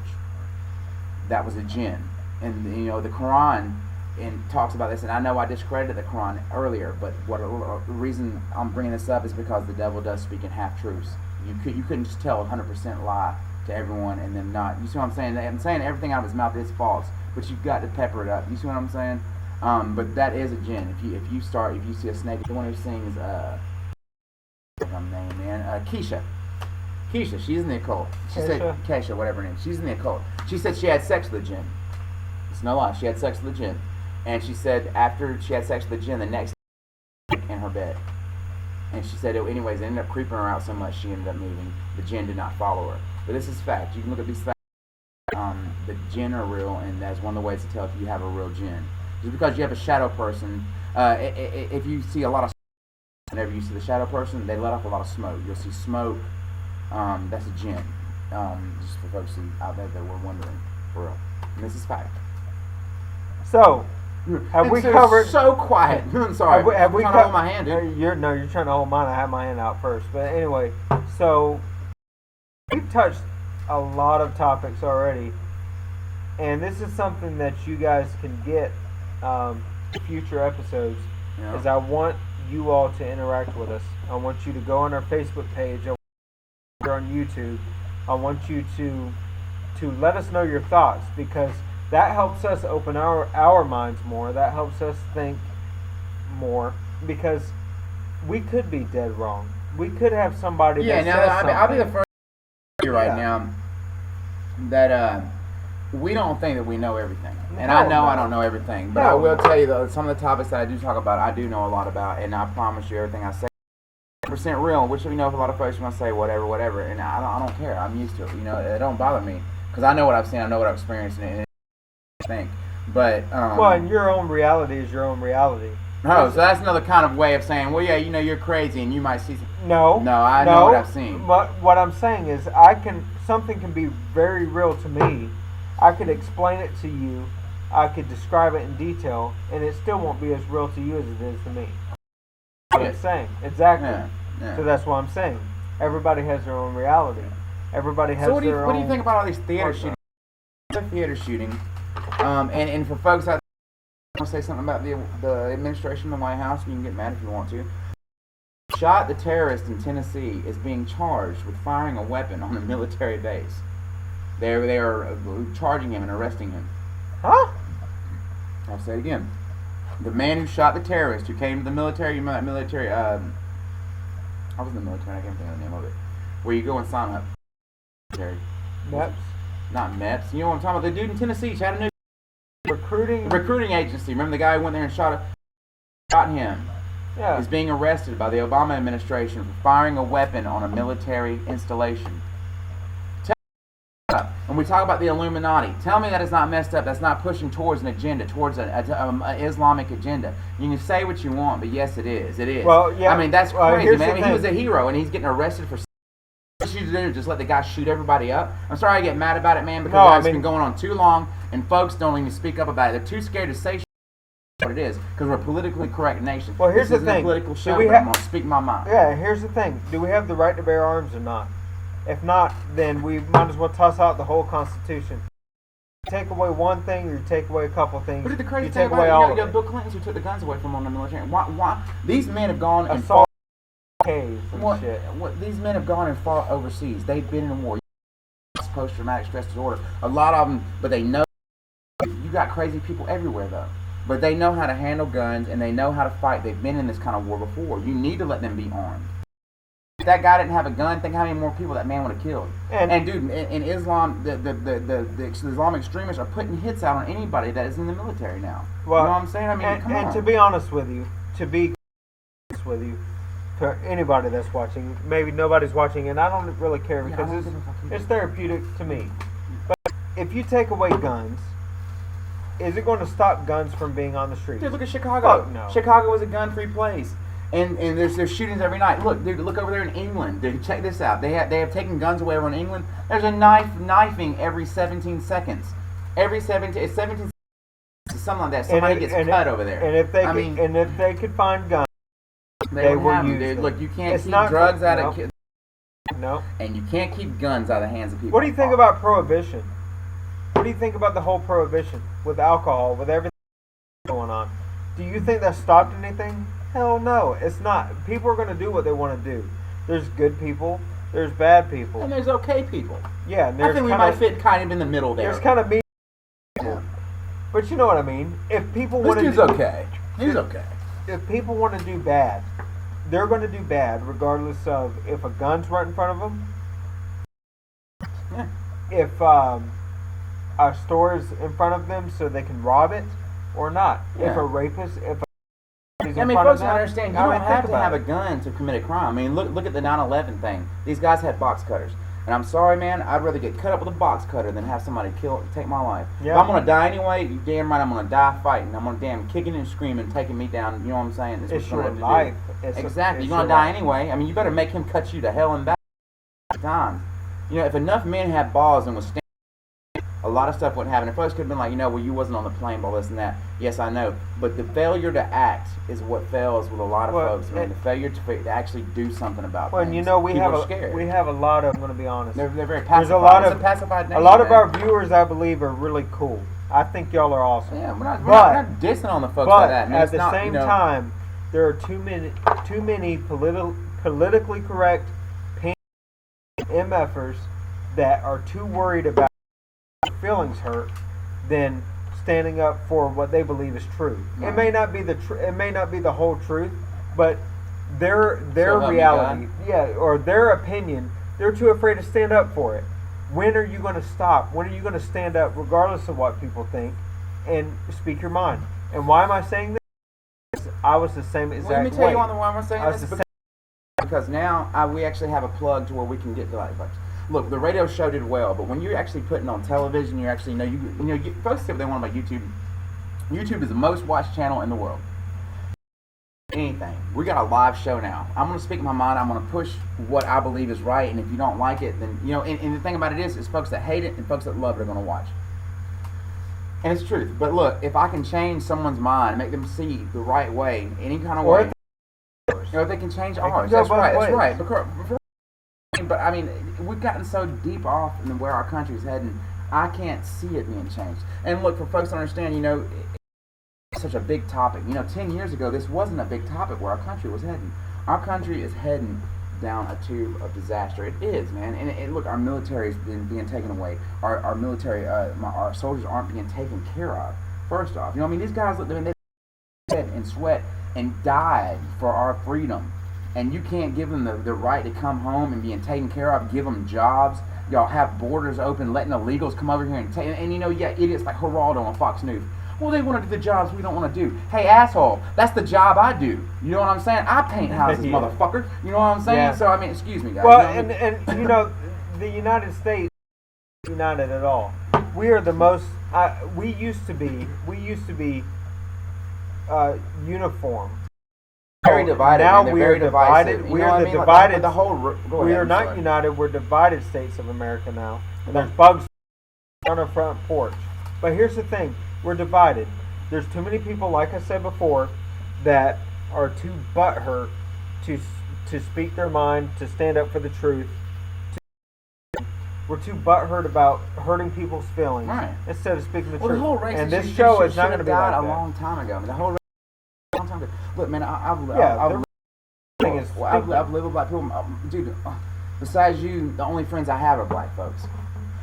That was a jinn. And the Quran talks about this, and I know I discredited the Quran earlier, but the reason I'm bringing this up is because the devil does speak in half-truths. You couldn't just tell 100% lie to everyone and then not. You see what I'm saying? I'm saying everything out of his mouth is false, but you've got to pepper it up. You see what I'm saying? But that is a jinn. If you see a snake, the one who sings what's her name, man? Keisha, she's in the occult. She said Keisha, whatever her name. She's in the occult. She said she had sex with a jinn. It's no lie. She had sex with a jinn, and she said after she had sex with the jinn, the next day in her bed. And she said, anyways, it ended up creeping her out so much she ended up moving. The jinn did not follow her. But this is fact. You can look at these facts. The jinn are real, and that's one of the ways to tell if you have a real jinn. Just because you have a shadow person, if you see a lot of whenever you see the shadow person, they let off a lot of smoke. You'll see smoke. That's a jinn. Just for folks out there that were wondering, for real. And this is fact. So, have we covered? So quiet. I'm sorry. Have we trying to hold my hand, dude. You're trying to hold mine. I have my hand out first. But anyway, so we've touched a lot of topics already, and this is something that you guys can get future episodes. Yeah. Is I want you all to interact with us. I want you to go on our Facebook page. I want you to go on YouTube. I want you to let us know your thoughts, because that helps us open our minds more. That helps us think more, because we could be dead wrong. We could have somebody that says something. I'll be the first to tell you right now that we don't think that we know everything. And I know I don't know everything. But I will tell you, though, some of the topics that I do talk about, I do know a lot about. And I promise you everything I say is 100% real, which, if a lot of folks are going to say whatever. And I don't care. I'm used to it. It don't bother me. Because I know what I've seen. I know what I've experienced. And think, but and your own reality is your own reality. Oh, so that's another kind of way of saying, well, yeah, you're crazy, and you might see. No, I know what I've seen. But what I'm saying is, something can be very real to me. I could explain it to you. I could describe it in detail, and it still won't be as real to you as it is to me. What I'm saying, exactly. Yeah. So that's what I'm saying. Everybody has their own reality. Everybody has So what do their you own think about all these theater partner. shootings? And for folks out there, I want to say something about the administration of the White House. You can get mad if you want to. Shot the terrorist in Tennessee is being charged with firing a weapon on a military base. They are charging him and arresting him. Huh? I'll say it again. The man who shot the terrorist, who came to the military, I was in the military, I can't think of the name of it, where you go and sign up. MEPS. Not MEPS. You know what I'm talking about? The dude in Tennessee, Chattanooga. Recruiting Agency. Remember the guy who went there and shot him? Yeah. Is being arrested by the Obama administration for firing a weapon on a military installation. When we talk about the Illuminati, tell me that is not messed up. That's not pushing towards an agenda, towards an Islamic agenda. You can say what you want, but yes, it is. It is. Well, yeah. I mean, that's crazy, man. I mean, he was thing. a hero, and he's getting arrested for. What you do? Just let the guy shoot everybody up. I'm sorry I get mad about it, man, because it's been going on too long, and folks don't even speak up about it. They're too scared to say what it is, because we're a politically correct nation. Well, here's this the isn't thing. a political show, but I'm going to speak my mind. Yeah, here's the thing. Do we have the right to bear arms or not? If not, then we might as well toss out the whole Constitution. Take away one thing, or you take away a couple things. What did the crazy you thing take about away it? all You of know, it. Bill Clintons who took the guns away from them in the military. Why? These men have gone and Assault fought. caves and shit. These men have gone and fought overseas. They've been in war. Post-traumatic stress disorder. A lot of them, but they know. You got crazy people everywhere, though. But they know how to handle guns, and they know how to fight. They've been in this kind of war before. You need to let them be armed. If that guy didn't have a gun, think how many more people that man would have killed. And dude, in Islam, the Islamic extremists are putting hits out on anybody that is in the military now. Well, you know what I'm saying? I mean, come on. And to be honest with you, for anybody that's watching, maybe nobody's watching, and I don't really care because it's therapeutic to me. But if you take away guns, is it going to stop guns from being on the streets? Dude, look at Chicago. Fuck no. Chicago is a gun-free place. And there's shootings every night. Look, dude, look over there in England. Dude, check this out. They have taken guns away over in England. There's a knifing every 17 seconds. It's 17 seconds. Something like that. Somebody gets cut over there. And if they could find guns, they will use dude. them. Look, you can't It's keep not drugs out of kids. No. And you can't keep guns out of the hands of people. What do you think about prohibition? What do you think about the whole prohibition with alcohol, with everything going on? Do you think that stopped anything? Hell no, it's not. People are going to do what they want to do. There's good people, there's bad people, And there's okay people. yeah. And I think we might fit kind of in the middle there. There's kind of mean people, Yeah. but you know what I mean. If people This want to, dude's okay. He's okay. If people want to do bad, they're going to do bad regardless of if a gun's right in front of them. Yeah. If a store's in front of them so they can rob it or not. Yeah. If a rapist, I mean, folks don't understand. You don't have to have a gun to commit a crime. I mean, look at the 9/11 thing. These guys had box cutters, and I'm sorry, man. I'd rather get cut up with a box cutter than have somebody take my life. Yeah. If I'm gonna die anyway, you damn right I'm gonna die fighting. I'm gonna damn kicking and screaming, taking me down. You know what I'm saying? It's your life. Exactly. You're gonna die anyway. I mean, you better make him cut you to hell and back. Times. You know, if enough men had balls and was standing, a lot of stuff wouldn't happen. And folks could have been like, well, you wasn't on the plane, all this and that. Yes, I know. But the failure to act is what fails with a lot of folks, man. The failure to actually do something about things. And you know, we have a lot of. I'm going to be honest. They're very pacified. There's a lot it's of a pacified nation, a lot of man. our viewers, I believe, are really cool. I think y'all are awesome. Yeah, we're not dissing on the folks like that. Man. At the same time, there are too many politically correct MFers that are too worried about feelings hurt than standing up for what they believe is true. Right. It may not be it may not be the whole truth, but their So reality, or their opinion, they're too afraid to stand up for it. When are you going to stop? When are you going to stand up, regardless of what people think, and speak your mind? And why am I saying this? I was the same exact way. Let me tell you why I'm saying I was this. the Because now we actually have a plug to where we can get to like folks. Look, the radio show did well, but when you're actually putting on television, you're actually folks say what they want about YouTube. YouTube is the most watched channel in the world. Anything. We got a live show now. I'm going to speak my mind. I'm going to push what I believe is right, and if you don't like it, then and the thing about it is folks that hate it and folks that love it are going to watch. And it's the truth. But look, if I can change someone's mind, make them see the right way, any kind of way, if they can change ours. That's right. Because we've gotten so deep off in where our country's heading. I can't see it being changed. And look, for folks to understand, it's such a big topic. 10 years ago, this wasn't a big topic where our country was heading. Our country is heading down a tube of disaster. It is, man. And look, our military is being taken away. Our military, our soldiers aren't being taken care of. First off, these guys, they bled and sweat and died for our freedom. And you can't give them the right to come home and being taken care of, give them jobs. Y'all have borders open, letting illegals come over here and take. And idiots like Geraldo on Fox News. Well, they want to do the jobs we don't want to do. Hey, asshole, that's the job I do. You know what I'm saying? I paint houses, motherfucker. You know what I'm saying? Yeah. So, excuse me, guys. Well, the United States isn't united at all. We are the most, we used to be uniform. Very divided. Now man. we very are divided. divisive. We are the Like, divided. the whole. Go We ahead, are I'm not sorry. united. We're divided states of America now. And there's bugs on our front porch. But here's the thing: we're divided. There's too many people, like I said before, that are too butthurt to speak their mind, to stand up for the truth. We're too butthurt about hurting people's feelings instead of speaking the truth. The whole race and this show is not going to be like a that. long time ago. The whole race, a long time ago. Look, man, I've lived with black people, dude. Besides you, the only friends I have are black folks.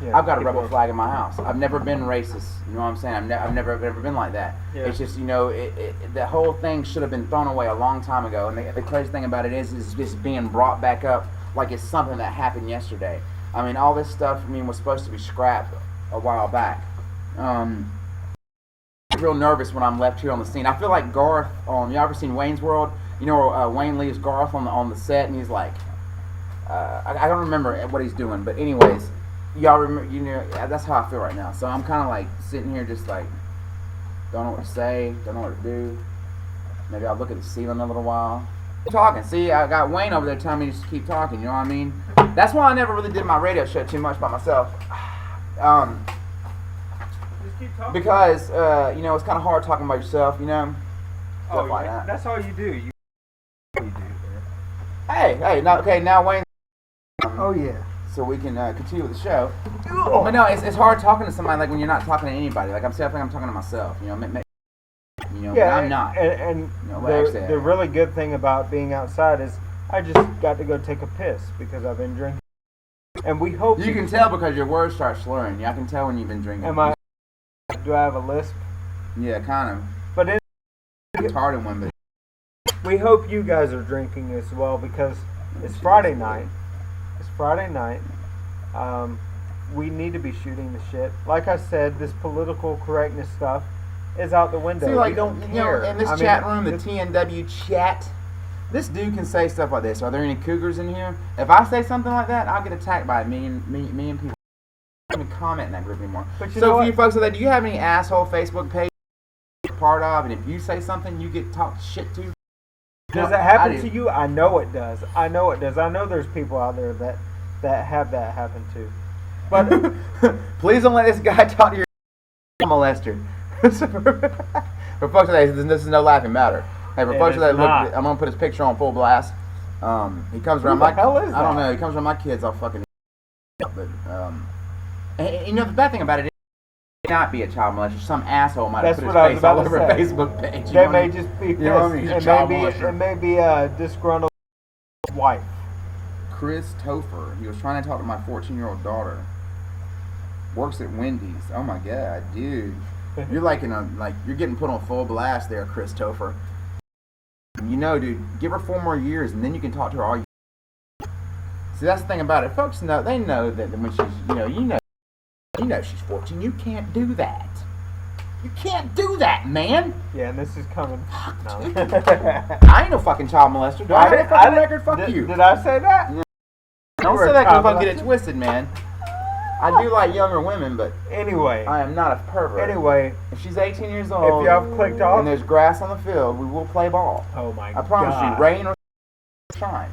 Yeah, I've got a rebel flag in my house. I've never been racist. You know what I'm saying? I've never been like that. Yeah. It's just the whole thing should have been thrown away a long time ago. And the crazy thing about it is just being brought back up like it's something that happened yesterday. All this stuff was supposed to be scrapped a while back. I'm real nervous when I'm left here on the scene. I feel like Garth on. You ever seen Wayne's World? Wayne leaves Garth on the set, and he's like, I don't remember what he's doing, but anyways. Y'all remember, that's how I feel right now. So I'm kind of like sitting here just like, don't know what to say, don't know what to do. Maybe I'll look at the ceiling a little while. Talking. See, I got Wayne over there telling me to just keep talking, you know what I mean? That's why I never really did my radio show too much by myself. Just keep talking. Because, it's kind of hard talking by yourself, Stuff like that. That's all you do. You do. Hey, now Wayne. Oh, yeah. So we can continue with the show. But no, it's hard talking to somebody like when you're not talking to anybody. Like I'm talking to myself. But I'm not. And the really good thing about being outside is I just got to go take a piss because I've been drinking. And we hope you can tell because your words start slurring. I can tell when you've been drinking. Do I have a lisp? Yeah, kind of. But it's hard in one. But we hope you guys are drinking as well because it's Friday night. It's Friday night. We need to be shooting the shit. Like I said, this political correctness stuff is out the window. See, we don't care. In this chat room, the TNW chat, this dude can say stuff like this. Are there any cougars in here? If I say something like that, I'll get attacked by a million people. I don't even comment in that group anymore. But so for you folks out there, do you have any asshole Facebook page you're part of? And if you say something, you get talked shit to? Does it happen to you? I know it does. I know there's people out there that have that happen too. But please don't let this guy talk to your molester. For folks today, this is no laughing matter. Hey, for folks today, look, I'm gonna put his picture on full blast. He comes around my. Hell is that? I don't know. He comes around my kids. I'll fucking. But the bad thing about it is, he may not be a child molester. Some asshole might have put his face all over a Facebook page. They may just be pissed. You know what I mean? It may be a disgruntled wife. Chris Topher. He was trying to talk to my 14-year-old daughter. Works at Wendy's. Oh my god, dude. You're you're getting put on full blast there, Chris Topher. Dude, give her 4 more years and then you can talk to her all you. See, that's the thing about it. Folks know, they know that when she's, she's 14. You can't do that. You can't do that, man. Yeah, and this is coming. No. I ain't no fucking child molester. Do I have a fucking record? Fuck you. Did I say that? Yeah. Don't say that because I'm get it twisted, man. I do like younger women, but anyway, I am not a pervert. Anyway, if she's 18 years old, if y'all clicked off, and there's grass on the field, we will play ball. Oh my god! I promise you, rain or shine.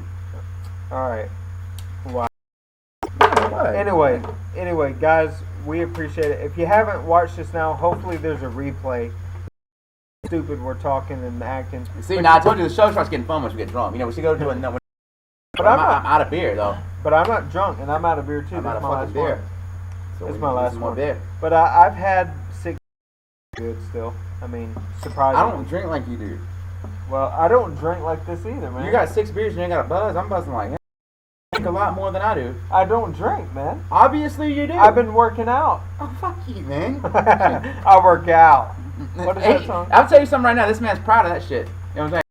All right. Wow. What? Anyway, guys, we appreciate it. If you haven't watched this now, hopefully there's a replay. Stupid, we're talking and acting. See, now I told you the show starts getting fun once we get drunk. We should go to a. But I'm out of beer though. But I'm not drunk, and I'm out of beer too. I'm This out is of my fucking last beer. one. So This is we my need last some more one. beer. But I've had 6 good still. I mean, surprisingly. I don't drink like you do. Well, I don't drink like this either, man. You got 6 beers and you ain't got a buzz. I'm buzzing like hell. You drink a lot more than I do. I don't drink, man. Obviously you do. I've been working out. Oh, fuck you, man. I work out. What is Hey, that song? I'll tell you something right now. This man's proud of that shit. You know what I'm saying?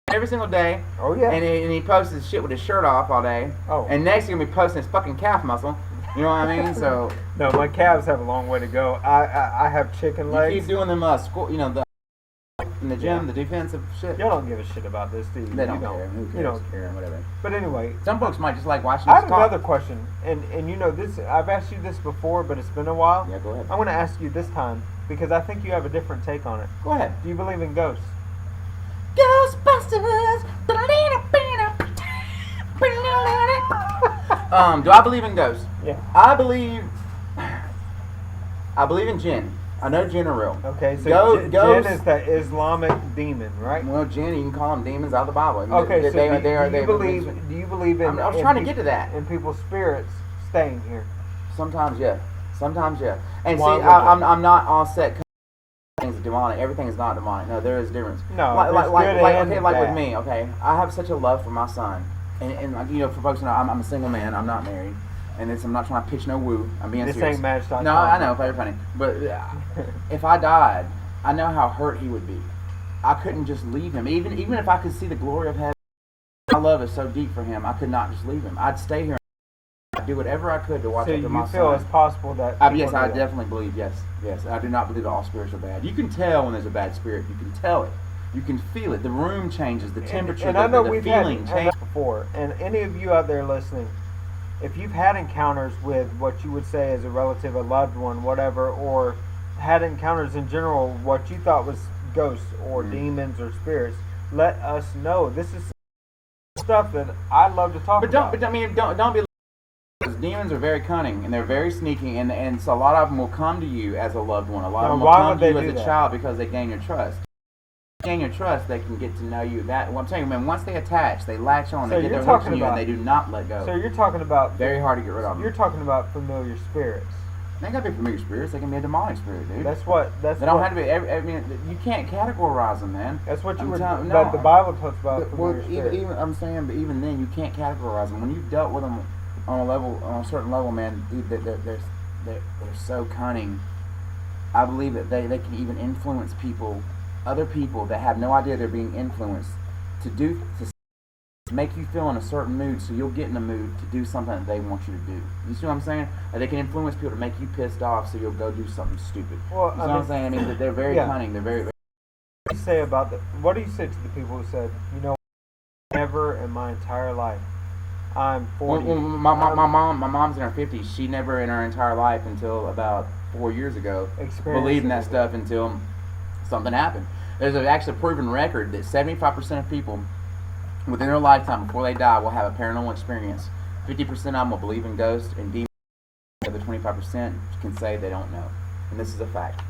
Every single day. Oh, yeah. And he posts his shit with his shirt off all day. Oh. And next he's going to be posting his fucking calf muscle. You know what I mean? So No, my calves have a long way to go. I have chicken you legs. keep doing them, the in the gym, the defensive shit. Y'all don't give a shit about this, do you? They don't You care. Who cares? You don't care. Whatever. But anyway, Some folks might just like watching I us have talk. another question, and you know this. I've asked you this before, but it's been a while. Yeah, go ahead. I'm going to ask you this time because I think you have a different take on it. Go ahead. Do you believe in ghosts? Ghostbusters. Do I believe in ghosts? Yeah. I believe in jinn. I know jinn are real. Okay, so Ghosts- jinn is the Islamic demon, right? Well, jinn, you can call them demons out of the Bible. I mean, Okay, so they do you believe in? I was in trying to get to that. In people's spirits staying here. Sometimes, yeah. Sometimes, yeah. And Why see, would I'm you? not all set. Things are demonic. Everything is not demonic. No, there is a difference. No, like there's good and okay, like with bad. me. Okay, I have such a love for my son, and like, you know, for folks to know, I'm a single man. I'm not married, and I'm not trying to pitch no woo. I'm being This serious. ain't Match.com. No, I know, very funny. But if I died, I know how hurt he would be. I couldn't just leave him, even if I could see the glory of heaven. My love is so deep for him. I could not just leave him. I'd stay here. I'd do whatever I could to watch So after my you feel son. it's possible that? Yes, people I do that. definitely believe. Yes. I do not believe that all spirits are bad. You can tell when there's a bad spirit. You can tell it. You can feel it. The room changes. The temperature. And I know the we've feeling had changes. that before. And any of you out there listening, if you've had encounters with what you would say is a relative, a loved one, whatever, or had encounters in general, what you thought was ghosts or demons or spirits, let us know. This is stuff that I love to talk about. But I mean, don't be. Because demons are very cunning and they're very sneaky, and so a lot of them will come to you as a loved one. A lot of them will why come would to you they as do a that? child because they gain your trust. Gain your trust, they can get to know you. That what I'm telling you, man. Once they attach, they latch on. So They get you're their hooks talking on you, and about- they do not let go. So you're talking about Very hard to get rid of them. You're talking about familiar spirits. They ain't gotta be familiar spirits. They can be a demonic spirit, dude. That's what. They don't have to be. I mean, you can't categorize them, man. That's what you I'm were. telling- But no. the Bible talks about But, familiar well, spirits. even I'm saying, but even then, you can't categorize them. When you've dealt with them on a certain level, man, dude, they're so cunning. I believe that they can even influence people, other people that have no idea they're being influenced, to make you feel in a certain mood, so you'll get in a mood to do something that they want you to do. You see what I'm saying? Like they can influence people to make you pissed off, so you'll go do something stupid. Well, You see what I'm saying? I mean, they're very yeah. cunning. They're very. What do you say about what do you say to the people who said, you know, never in my entire life, I'm 40. Well, my mom's in her 50s. She never in her entire life until about 4 years ago believed in that stuff until something happened. There's actually a proven record that 75% of people within their lifetime before they die will have a paranormal experience. 50% of them will believe in ghosts, and demons. The other 25% can say they don't know, and this is a fact.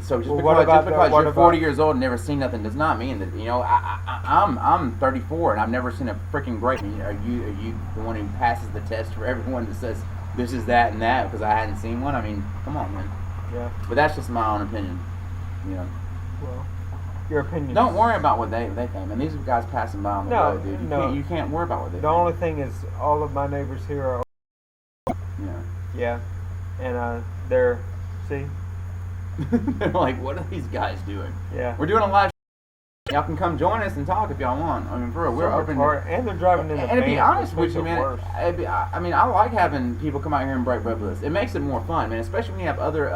So just because you're 40 years old and never seen nothing does not mean that, you know. I'm 34 and I've never seen a freaking break. Are you the one who passes the test for everyone that says this is that and that because I hadn't seen one? I mean, come on, man. Yeah. But that's just my own opinion. You know. Well, your opinion. Don't worry about what they think. And these are guys passing by on the road, dude. You can't worry about what they think. The only thing is, all of my neighbors here are. Yeah. Yeah, and they're see. They're like, what are these guys doing? Yeah. We're doing a live. Y'all can come join us and talk if y'all want. I mean, for real, we're open. And they're driving in a van. And to be honest which with you, makes it man, worse. I mean, I like having people come out here and break bread with us. It makes it more fun, man. Especially when you have other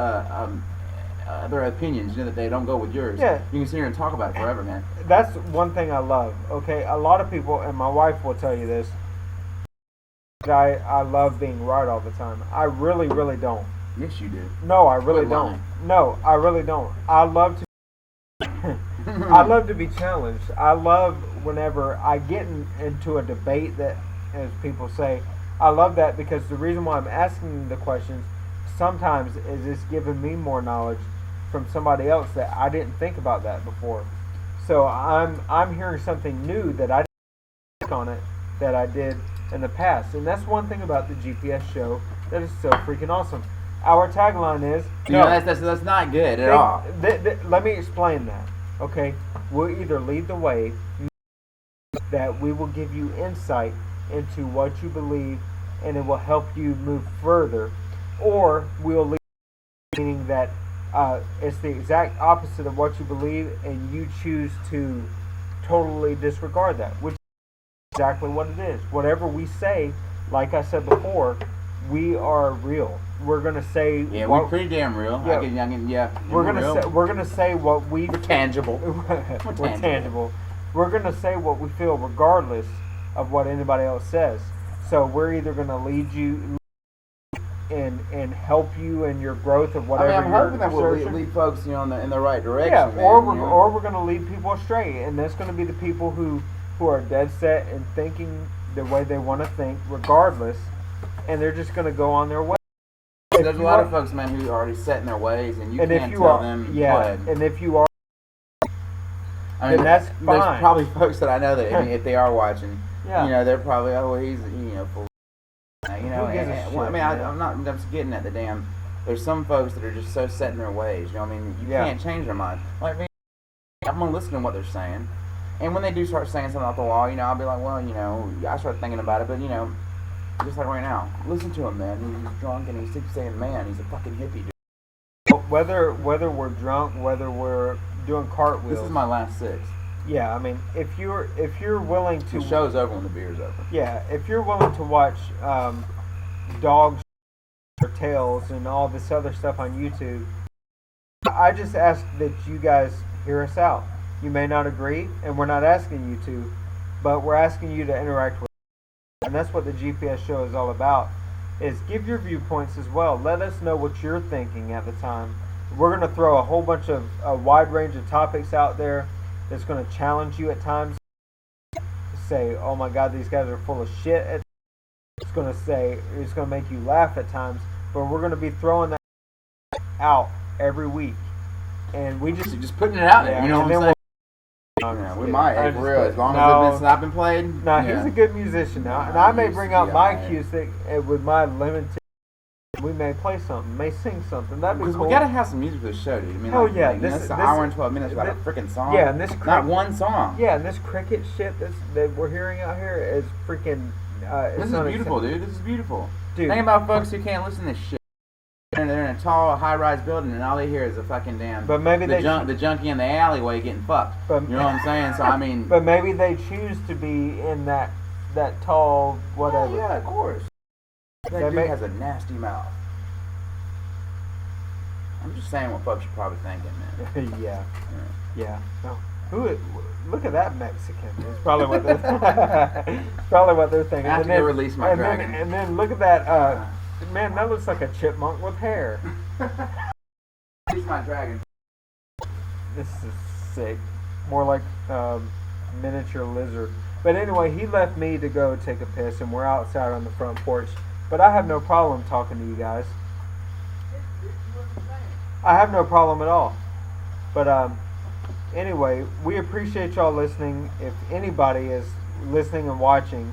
opinions, you know, that they don't go with yours. Yeah. You can sit here and talk about it forever, man. That's one thing I love. Okay, a lot of people, and my wife will tell you this. I love being right all the time. I really, really don't. Yes, you do. No, I really Quit don't. lying. No, I really don't. I love to. I love to be challenged. I love whenever I get into a debate that, as people say, I love that because the reason why I'm asking the questions sometimes is it's giving me more knowledge from somebody else that I didn't think about that before. So I'm hearing something new that I didn't think on it that I did in the past. And that's one thing about the GPS show that is so freaking awesome. Our tagline is You know, that's not good at all. Let me explain that. Okay, we'll either lead the way, that we will give you insight into what you believe, and it will help you move further, or we'll lead, meaning that it's the exact opposite of what you believe, and you choose to totally disregard that, which is exactly what it is. Whatever we say, like I said before, we are real. We're gonna say we're pretty damn real. Yeah. We're gonna say what we We're tangible. we're tangible. We're gonna say what we feel, regardless of what anybody else says. So we're either gonna lead you and help you in your growth of whatever. I'm hoping that we'll searching. lead folks, in the right direction. Yeah, man, or we're gonna lead people astray, and that's gonna be the people who are dead set and thinking the way they want to think, regardless, and they're just gonna go on their way. There's a lot of folks, man, who are already set in their ways, and you can't tell them. And if you are, I mean, then that's fine. There's probably folks that I know that, if they are watching, yeah, they're probably, oh, well, he's, full. Who gives a shit, I mean, man? I'm just getting at the damn. There's some folks that are just so set in their ways. You can't change their mind. Like me, I'm gonna listen to what they're saying, and when they do start saying something off the wall, I'll be like, well, I start thinking about it, but just like right now, listen to him, man. He's drunk and he's saying, man, he's a fucking hippie, dude. Whether we're drunk, whether we're doing cartwheels. This is my last six. Yeah, I mean, if you're willing to, the show's over when the beer's over. Yeah, if you're willing to watch dogs or tails and all this other stuff on YouTube, I just ask that you guys hear us out. You may not agree, and we're not asking you to, but we're asking you to interact with us. And that's what the GPS show is all about, is give your viewpoints as well. Let us know what you're thinking at the time. We're going to throw a whole bunch of a wide range of topics out there that's going to challenge you at times. Say, oh my God, these guys are full of shit. It's going to make you laugh at times, but we're going to be throwing that out every week, and we just putting it out there. You know what I'm saying? We might, for real, as long as it's not been played. No, he's a good musician now, and I may bring out my acoustic with my limited. We may play something, may sing something. That'd be cool. Because we gotta have some music for the show, dude. I mean, this is an hour and 12 minutes without a freaking song. Yeah, and not one song. Yeah, and this cricket shit that we're hearing out here is freaking. This is beautiful, dude. This is beautiful. Dude, think about folks who can't listen to this shit. And they're in a tall, high-rise building, and all they hear is a fucking damn. But maybe the junkie in the alleyway getting fucked. You know what I'm saying? So I mean. But maybe they choose to be in that tall whatever. Yeah, of course. That dude has a nasty mouth. I'm just saying what folks are probably thinking, man. Yeah. No. Look at that Mexican. It's probably what they're thinking. I have to go release my dragon. And then look at that. Man, that looks like a chipmunk with hair. Release my dragon. This is sick. More like miniature lizard. But anyway, he left me to go take a piss, and we're outside on the front porch. But I have no problem talking to you guys. I have no problem at all. But anyway, we appreciate y'all listening. If anybody is listening and watching,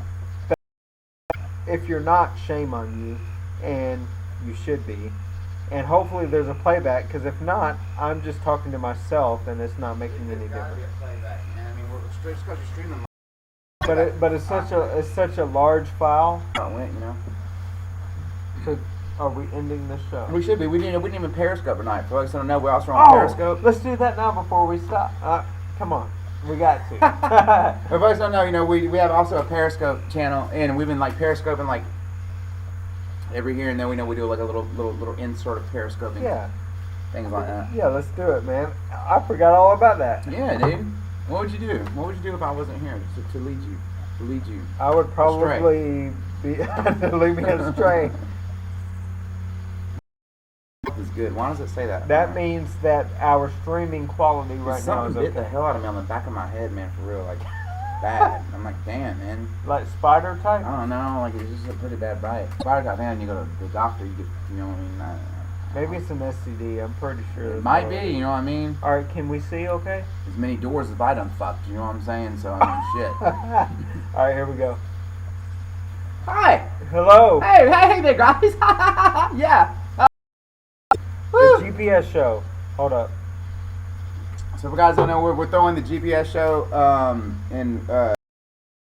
if you're not, shame on you, and you should be. And hopefully there's a playback, because if not, I'm just talking to myself, and it's not making any difference. But it's such a large file. So are we ending the show? We should be. We didn't even Periscope tonight. Folks don't know we also on Periscope. Let's do that now before we stop. Come on. We got to. If folks don't know, we have also a Periscope channel, and we've been Periscoping every here and then. We do like a little insert of Periscoping. Yeah. Things like that. Yeah, let's do it, man. I forgot all about that. Yeah, dude. What would you do? What would you do if I wasn't here to lead you? To lead you. I would probably be to lead me astray. Is good. Why does it say that? That means that our streaming quality right now is something okay. bit the hell out of me on the back of my head, man, for real. Bad. I'm like, damn, man. Like spider type? I don't know. It's just a pretty bad bite. Spider type. I think when you go to the doctor, you get, what I mean? Maybe it's an STD. I'm pretty sure. It might be. You know what I mean? All right. Can we see? Okay. As many doors as I done fucked. You know what I'm saying? So I mean, shit. All right. Here we go. Hi. Hello. Hey there, guys. Yeah. The Woo. GPS show. Hold up. So, for guys who don't know, we're throwing the GPS show and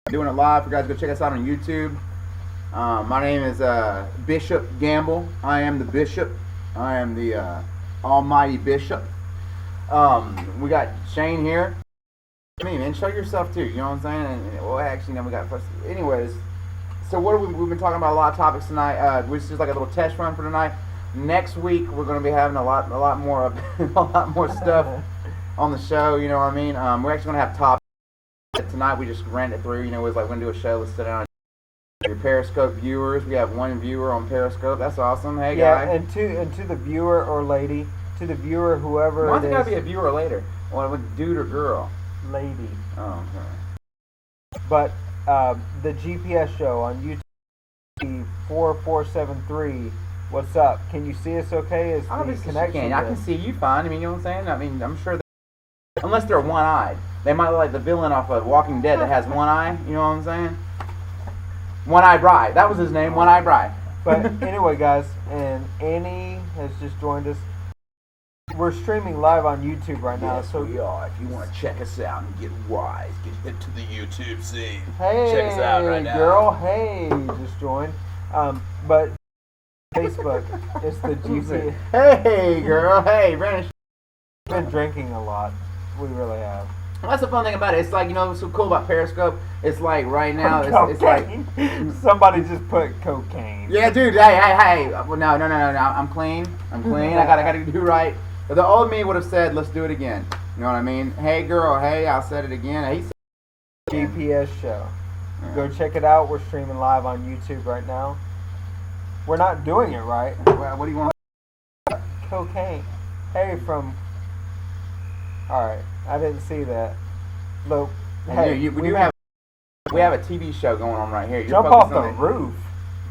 doing it live. For guys, go check us out on YouTube. My name is Bishop Gamble. I am the Bishop. I am the Almighty Bishop. We got Shane here. Me, man, show yourself too. You know what I'm saying? And, well, actually, no, we got first. Anyways, so what are we've been talking about a lot of topics tonight. Which is like a little test run for tonight. Next week we're going to be having a lot more a lot more stuff on the show. You know what I mean? We're actually going to have topics. Tonight we just ran it through. You know, it was like we're going to do a show. Let's sit down. Your Periscope viewers. We have one viewer on Periscope. That's awesome. Hey, Yeah, guy. and to the viewer or lady, to the viewer, whoever Why it think I'd is, be a viewer later? Well, with dude or girl? lady. Oh, okay. But the GPS show on YouTube 4473. What's up? Can you see us okay? Is the Obviously, connection I can good? see you fine. I mean, you know what I'm saying? I mean, I'm sure that unless they're one-eyed, they might look like the villain off of Walking Dead that has one eye. You know what I'm saying? One-Eyed Bride. That was his name, One-Eyed Bride. But anyway, guys, and Annie has just joined us. We're streaming live on YouTube right now, Yes, so we are. If you want to check us out and get wise, get hit to the YouTube scene. hey, Check us out right now. girl, hey, just joined. But Facebook, it's the GPS. Hey, girl. Hey, Brandon. We've been drinking a lot. We really have. Well, that's the fun thing about it. It's like, you know what's so cool about Periscope? It's like right now, it's like... Cocaine. Somebody just put cocaine. Yeah, dude. Hey. Well, no. I'm clean. I gotta do right. The old me would have said, "Let's do it again." You know what I mean? Hey, girl. Hey, I'll said it again. He said GPS show. Yeah. Go check it out. We're streaming live on YouTube right now. We're not doing it right. Well, what do you want? Cocaine. Hey, from. Alright, I didn't see that. Look, hey, We have a TV show going on right here. You're jump off focused the on it. roof.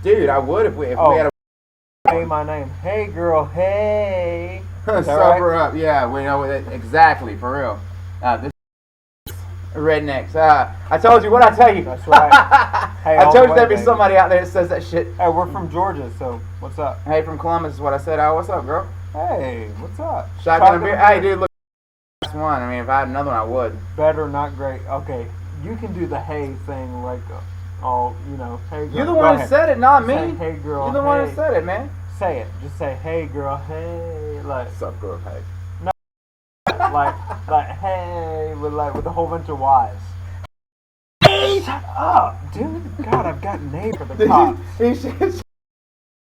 Dude. I would if we had a Say my name. Hey, girl. Hey. Is that sub right? her up. Yeah, we know it exactly for real. This rednecks. I told you. What I tell you? That's right. Hey, I all told the you way, there'd be baby. somebody out there that says that shit. Hey, we're from Georgia, so what's up? Hey, from Columbus is what I said. Oh, what's up, girl? Hey, what's up? Shotgun and beer. Hey, dude, look. Last one. I mean, if I had another one, I would. Better, not great. Okay, you can do the hey thing like all, hey girl. You're the Go one ahead. that said it, not me. Say, hey girl. You're the one hey. that said it, man. Say it. Just say hey girl. Hey, like What's up, girl? Hey. like hey with a whole bunch of Y's. Hey, shut up, dude. God, I've got name for the cops.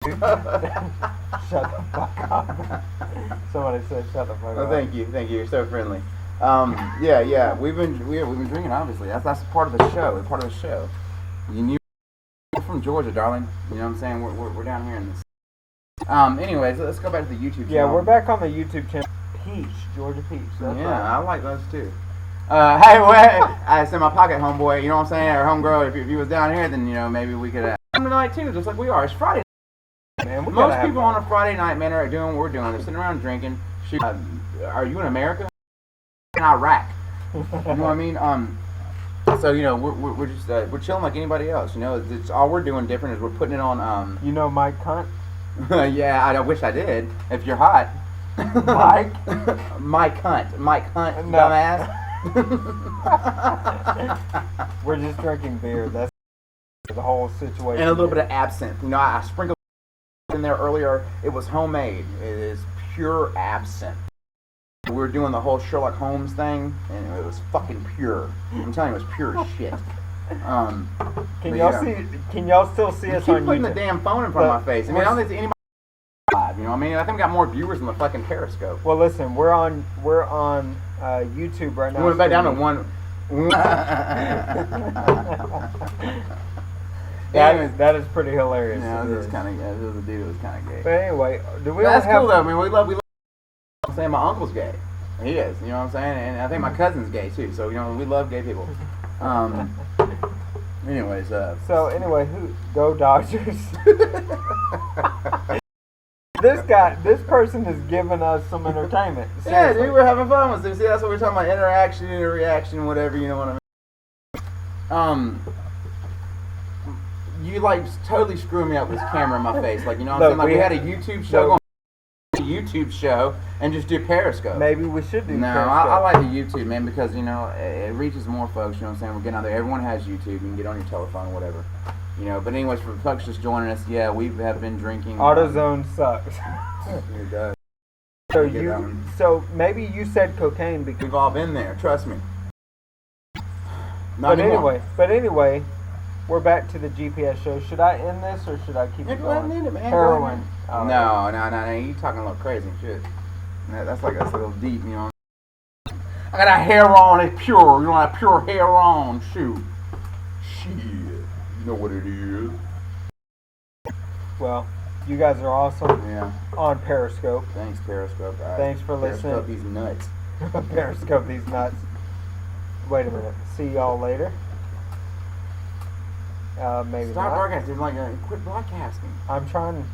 Shut the fuck up. Somebody said shut the fuck Oh, up. thank you. You're so friendly. Yeah. We've been drinking. Obviously, that's part of the show. It's part of the show. We're from Georgia, darling. You know what I'm saying? We're down here in this. Anyways, let's go back to the YouTube channel. Yeah, we're back on the YouTube channel. Peach, Georgia Peach. That's Yeah, right. I like those too. Hey, well, I said my pocket homeboy. You know what I'm saying? Or homegirl. If you was down here, then maybe we could come tonight too, just like we are. It's Friday. Man, we gotta Most have people fun. on a Friday night, man, are doing what we're doing. They're sitting around drinking. Are you in America? In Iraq. You know what I mean? So we're just we're chilling like anybody else. It's all we're doing different is we're putting it on. You know Mike Cunt? Yeah, I wish I did. If you're hot. Mike? Mike Hunt, No. dumbass. We're just drinking beer. That's the whole situation. And a little bit of absinthe. I sprinkled in there earlier. It was homemade. It is pure absinthe. We were doing the whole Sherlock Holmes thing, and it was fucking pure. I'm telling you, it was pure as shit. Can but y'all yeah. see? Can y'all still see You us keep on putting the YouTube? damn phone in front of my face. I mean, I don't Let's- think anybody live. You know what I mean? I think we got more viewers than the fucking Periscope. Well, listen, we're on YouTube right now. We went back down to streaming. one. That is pretty hilarious. Yeah, It this is is. kind of this was a dude that was kind of gay. But anyway, do we That's all have? cool though. I mean, we love. I'm saying my uncle's gay. He is. You know what I'm saying? And I think my cousin's gay too. So we love gay people. Anyways, So anyway, go Dodgers? This person is giving us some entertainment. yeah, Seriously. dude, we're having fun with this. See, that's what we're talking about: interaction, reaction, whatever. You know what I mean? you like totally screwing me up with this camera in my face. Like, you know what Look, I'm saying? Like, we we had a YouTube show no. going. A YouTube show and just do Periscope. Maybe we should do No, Periscope. I like the YouTube, man, because, you know, it reaches more folks, you know what I'm saying? We're getting out there. Everyone has YouTube. You can get on your telephone or whatever. You know, but anyways, for folks just joining us, yeah, we have been drinking. AutoZone sucks. It does. So maybe you said cocaine because. We've all been there, trust me. Not anymore. But anyway, we're back to the GPS show. Should I end this or should I keep Yeah, it go ahead going? and end it, man. Heroin. Oh, No, you talking a little crazy shit. That's a little deep, you know. I got a hair on, it's pure. You don't have pure hair on, shoot. Shit. You know what it is. Well, you guys are awesome. Yeah. On Periscope. Thanks, Periscope. All right. Thanks for listening. Periscope these nuts. Periscope these nuts. Wait a minute. See y'all later. Maybe Stop not. broadcasting. Like, quit broadcasting. I'm trying.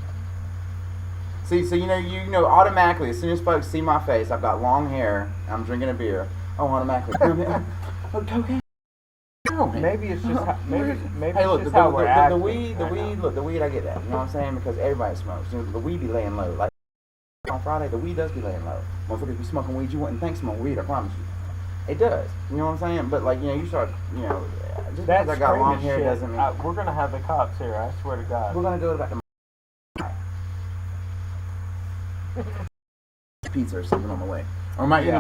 See, so you know, automatically, as soon as folks see my face, I've got long hair, I'm drinking a beer. Oh, automatically. Okay. Maybe it's just maybe Hey, look, it's just how we're the acting. weed, the weed, I get that. You know what I'm saying? Because everybody smokes. You know, the weed be laying low. Like on Friday, the weed does be laying low. Motherfuckers be smoking weed, you wouldn't think smoking weed. I promise you. It does. You know what I'm saying? But like, you know, you start, you know, just That because I got long hair shit, doesn't mean we're gonna have the cops here. I swear to God. we're gonna do it about the pizza or something on the way. Or might end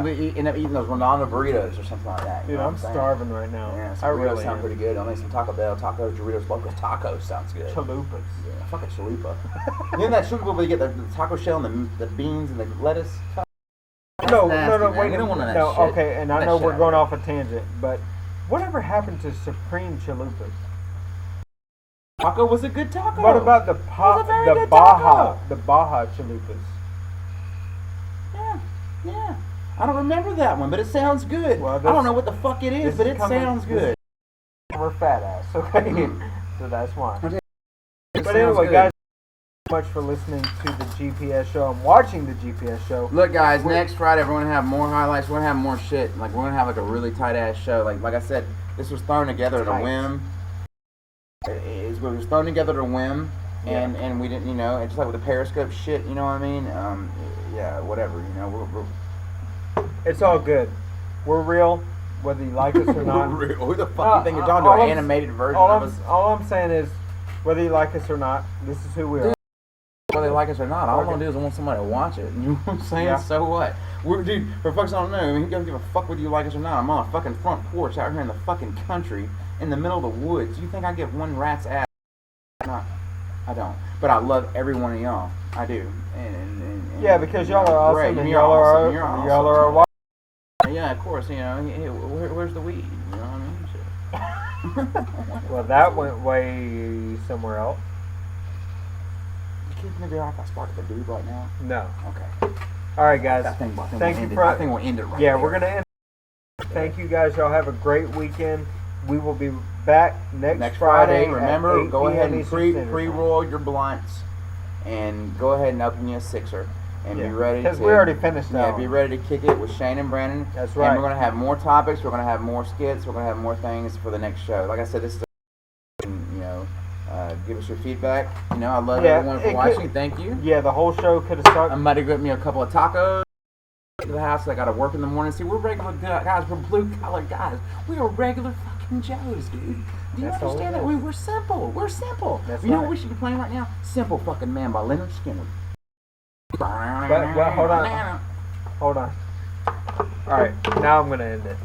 up eating those Ronaldo burritos or something like that. You Dude, know I'm what saying? starving right now. Yeah, I some burritos really sound am. pretty good. I'll make some Taco Bell, tacos, Doritos, Locos Tacos sounds good. Chalupas. Yeah, fuck a chalupa. You know that chalupa where you get the taco shell and the beans and the lettuce? No, nasty, man. wait We don't want none of no, that shit. okay, and I That know shit we're out going there. off a tangent, but whatever happened to Supreme Chalupas? Taco was a good taco. What about the was a very good Baja taco. the Baja Chalupas? Yeah. I don't remember that one, but it sounds good. Well, I don't know what the fuck it is, this but is it coming- sounds this good. We're fat ass, okay? Mm. So that's why. It But sounds anyway, good. guys, thank you so much for listening to the GPS show and watching the GPS show. Look, guys, next Friday we're gonna have more highlights. We're gonna have more shit. Like we're gonna have like a really tight ass show. Like I said, this was thrown together at a Tight. whim. It was thrown together at a whim, and we didn't, you know, it's just like with the Periscope shit. You know what I mean? Yeah, whatever. You know, we're It's all good. We're real, whether you like us or not. real. Who the fuck you think you're talking to? An animated version of us? All I'm saying is, whether you like us or not, this is who we are. Whether they like us or not, all I want to do is I want somebody to watch it. You know what I'm saying? Yeah. So what? Dude, for folks that don't know, I mean, he doesn't give a fuck whether you like us or not. I'm on a fucking front porch out here in the fucking country, in the middle of the woods. You think I give one rat's ass? No, I don't. But I love every one of y'all. I do. And Yeah, because y'all are awesome, great. and You're y'all are awesome. You're awesome. y'all are our wife. Yeah, of course. You know, where's the weed? You know what I mean? Shit. Well, that went way somewhere else. You kidding me? They're off. I sparked the dude right now. No. Okay. All right, guys. I think Thank we'll you end for. it. I think we'll end it right Yeah, there. we're gonna end. Thank you, guys. Y'all have a great weekend. We will be back next Friday. at Remember, 8 go ahead p.m. and Eastern Standard Time. pre-roll your blunts, and go ahead and open you a sixer, and be ready. Because we already finished that. Yeah, be ready to kick it with Shane and Brandon. That's right. And we're gonna have more topics. We're gonna have more skits. We're gonna have more things for the next show. Like I said, this is, give us your feedback. You know, I love everyone for watching. Thank you. Yeah, the whole show could have started. I'm about to get me a couple of tacos. To the house, I gotta work in the morning. See, we're regular guys. We're blue-collar guys. We are regular fucking Joes, dude. Do you That's all understand it that? is. We're simple. We're simple. That's you know right. what we should be playing right now? Simple Fucking Man by Leonard Skinner. Well, hold on. Hold on. All right, now I'm gonna end it.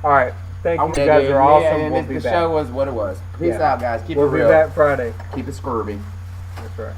All right, thank you. You guys are awesome. And We'll be the back. show was what it was. Peace out, guys. Keep We'll it be real. back Friday. Keep it scurvy. That's right.